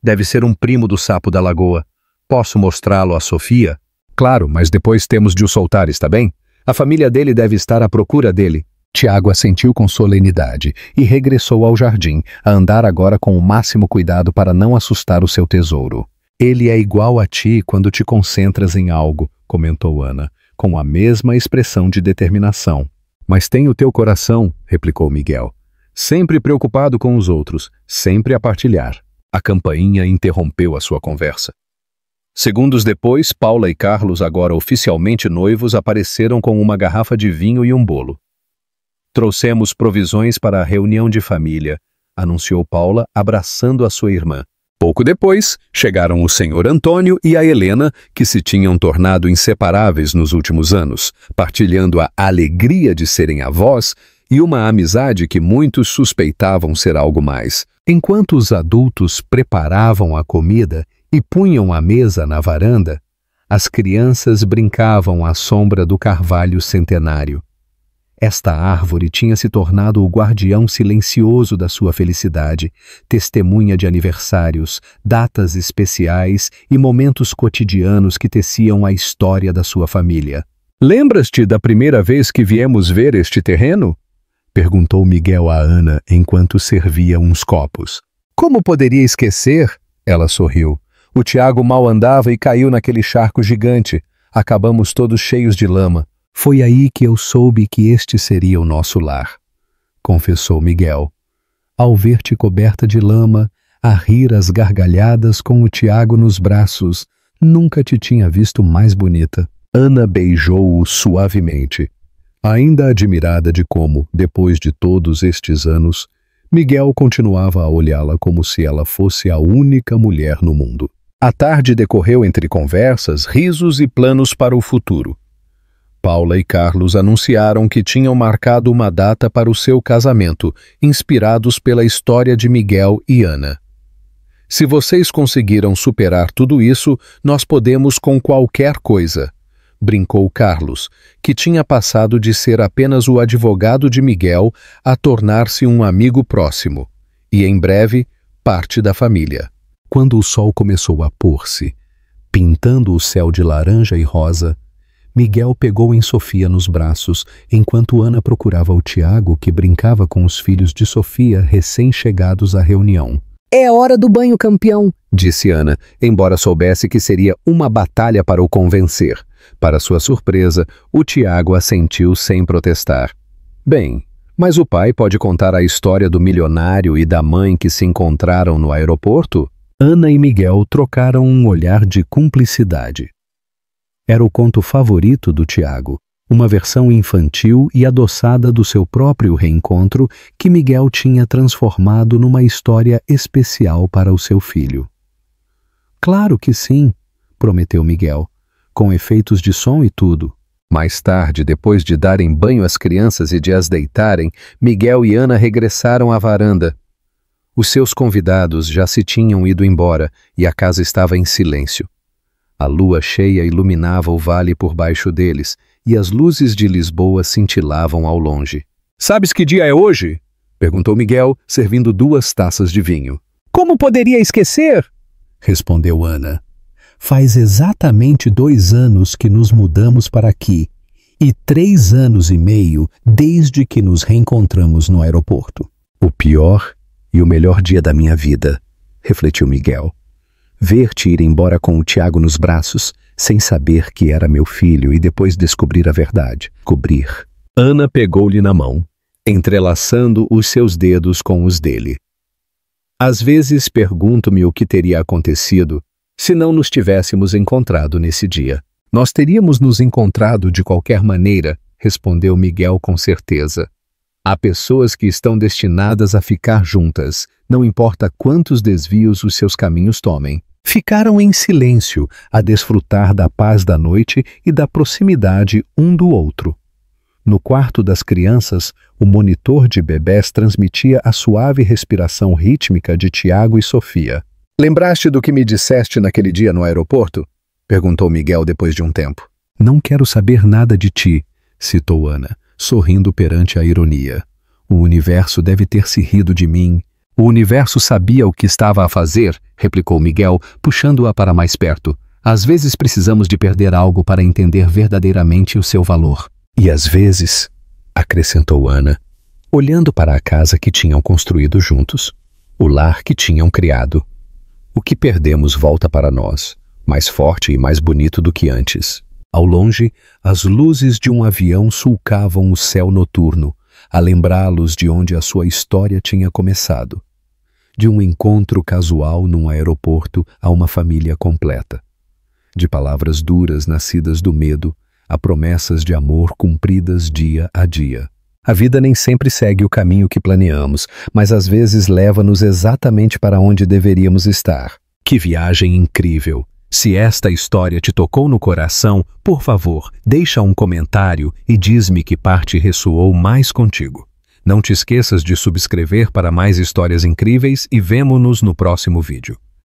«Deve ser um primo do sapo da lagoa. Posso mostrá-lo a Sofia?» «Claro, mas depois temos de o soltar, está bem? A família dele deve estar à procura dele». Tiago assentiu com solenidade e regressou ao jardim, a andar agora com o máximo cuidado para não assustar o seu tesouro. «Ele é igual a ti quando te concentras em algo», comentou Ana, com a mesma expressão de determinação. «Mas tem o teu coração», replicou Miguel. «Sempre preocupado com os outros, sempre a partilhar». A campainha interrompeu a sua conversa. Segundos depois, Paula e Carlos, agora oficialmente noivos, apareceram com uma garrafa de vinho e um bolo. «Trouxemos provisões para a reunião de família», anunciou Paula, abraçando a sua irmã. Pouco depois, chegaram o senhor Antônio e a Helena, que se tinham tornado inseparáveis nos últimos anos, partilhando a alegria de serem avós e uma amizade que muitos suspeitavam ser algo mais. Enquanto os adultos preparavam a comida e punham a mesa na varanda, as crianças brincavam à sombra do carvalho centenário. Esta árvore tinha se tornado o guardião silencioso da sua felicidade, testemunha de aniversários, datas especiais e momentos cotidianos que teciam a história da sua família. «Lembras-te da primeira vez que viemos ver este terreno?» perguntou Miguel a Ana enquanto servia uns copos. «Como poderia esquecer?» Ela sorriu. «O Tiago mal andava e caiu naquele charco gigante. Acabamos todos cheios de lama. Foi aí que eu soube que este seria o nosso lar», confessou Miguel. «Ao ver-te coberta de lama, a rir às gargalhadas com o Tiago nos braços, nunca te tinha visto mais bonita». Ana beijou-o suavemente. Ainda admirada de como, depois de todos estes anos, Miguel continuava a olhá-la como se ela fosse a única mulher no mundo. A tarde decorreu entre conversas, risos e planos para o futuro. Paula e Carlos anunciaram que tinham marcado uma data para o seu casamento, inspirados pela história de Miguel e Ana. Se vocês conseguiram superar tudo isso, nós podemos com qualquer coisa, brincou Carlos, que tinha passado de ser apenas o advogado de Miguel a tornar-se um amigo próximo, e em breve, parte da família. Quando o sol começou a pôr-se, pintando o céu de laranja e rosa, Miguel pegou em Sofia nos braços, enquanto Ana procurava o Tiago, que brincava com os filhos de Sofia recém-chegados à reunião. É hora do banho, campeão, disse Ana, embora soubesse que seria uma batalha para o convencer. Para sua surpresa, o Tiago assentiu sem protestar. Bem, mas o pai pode contar a história do milionário e da mãe que se encontraram no aeroporto? Ana e Miguel trocaram um olhar de cumplicidade. Era o conto favorito do Tiago, uma versão infantil e adoçada do seu próprio reencontro que Miguel tinha transformado numa história especial para o seu filho. Claro que sim, prometeu Miguel, com efeitos de som e tudo. Mais tarde, depois de darem banho às crianças e de as deitarem, Miguel e Ana regressaram à varanda. Os seus convidados já se tinham ido embora e a casa estava em silêncio. A lua cheia iluminava o vale por baixo deles e as luzes de Lisboa cintilavam ao longe. "Sabes que dia é hoje?" perguntou Miguel, servindo 2 taças de vinho. Como poderia esquecer? Respondeu Ana. Faz exatamente 2 anos que nos mudamos para aqui e 3 anos e meio desde que nos reencontramos no aeroporto. O pior e o melhor dia da minha vida, refletiu Miguel. Ver-te ir embora com o Tiago nos braços, sem saber que era meu filho e depois descobrir a verdade. Cobrir. Ana pegou-lhe na mão, entrelaçando os seus dedos com os dele. Às vezes pergunto-me o que teria acontecido se não nos tivéssemos encontrado nesse dia. Nós teríamos nos encontrado de qualquer maneira, respondeu Miguel com certeza. Há pessoas que estão destinadas a ficar juntas, não importa quantos desvios os seus caminhos tomem. Ficaram em silêncio, a desfrutar da paz da noite e da proximidade um do outro. No quarto das crianças, o monitor de bebés transmitia a suave respiração rítmica de Tiago e Sofia. "Lembraste do que me disseste naquele dia no aeroporto?" perguntou Miguel depois de um tempo. "Não quero saber nada de ti", citou Ana, sorrindo perante a ironia. "O universo deve ter se rido de mim." "O universo sabia o que estava a fazer", replicou Miguel, puxando-a para mais perto. "Às vezes precisamos de perder algo para entender verdadeiramente o seu valor." "E às vezes", acrescentou Ana, olhando para a casa que tinham construído juntos, o lar que tinham criado. "O que perdemos volta para nós, mais forte e mais bonito do que antes." Ao longe, as luzes de um avião sulcavam o céu noturno, a lembrá-los de onde a sua história tinha começado. De um encontro casual num aeroporto a uma família completa. De palavras duras nascidas do medo, a promessas de amor cumpridas dia a dia. A vida nem sempre segue o caminho que planeamos, mas às vezes leva-nos exatamente para onde deveríamos estar. Que viagem incrível! Se esta história te tocou no coração, por favor, deixa um comentário e diz-me que parte ressoou mais contigo. Não te esqueças de subscrever para mais histórias incríveis e vemo-nos no próximo vídeo.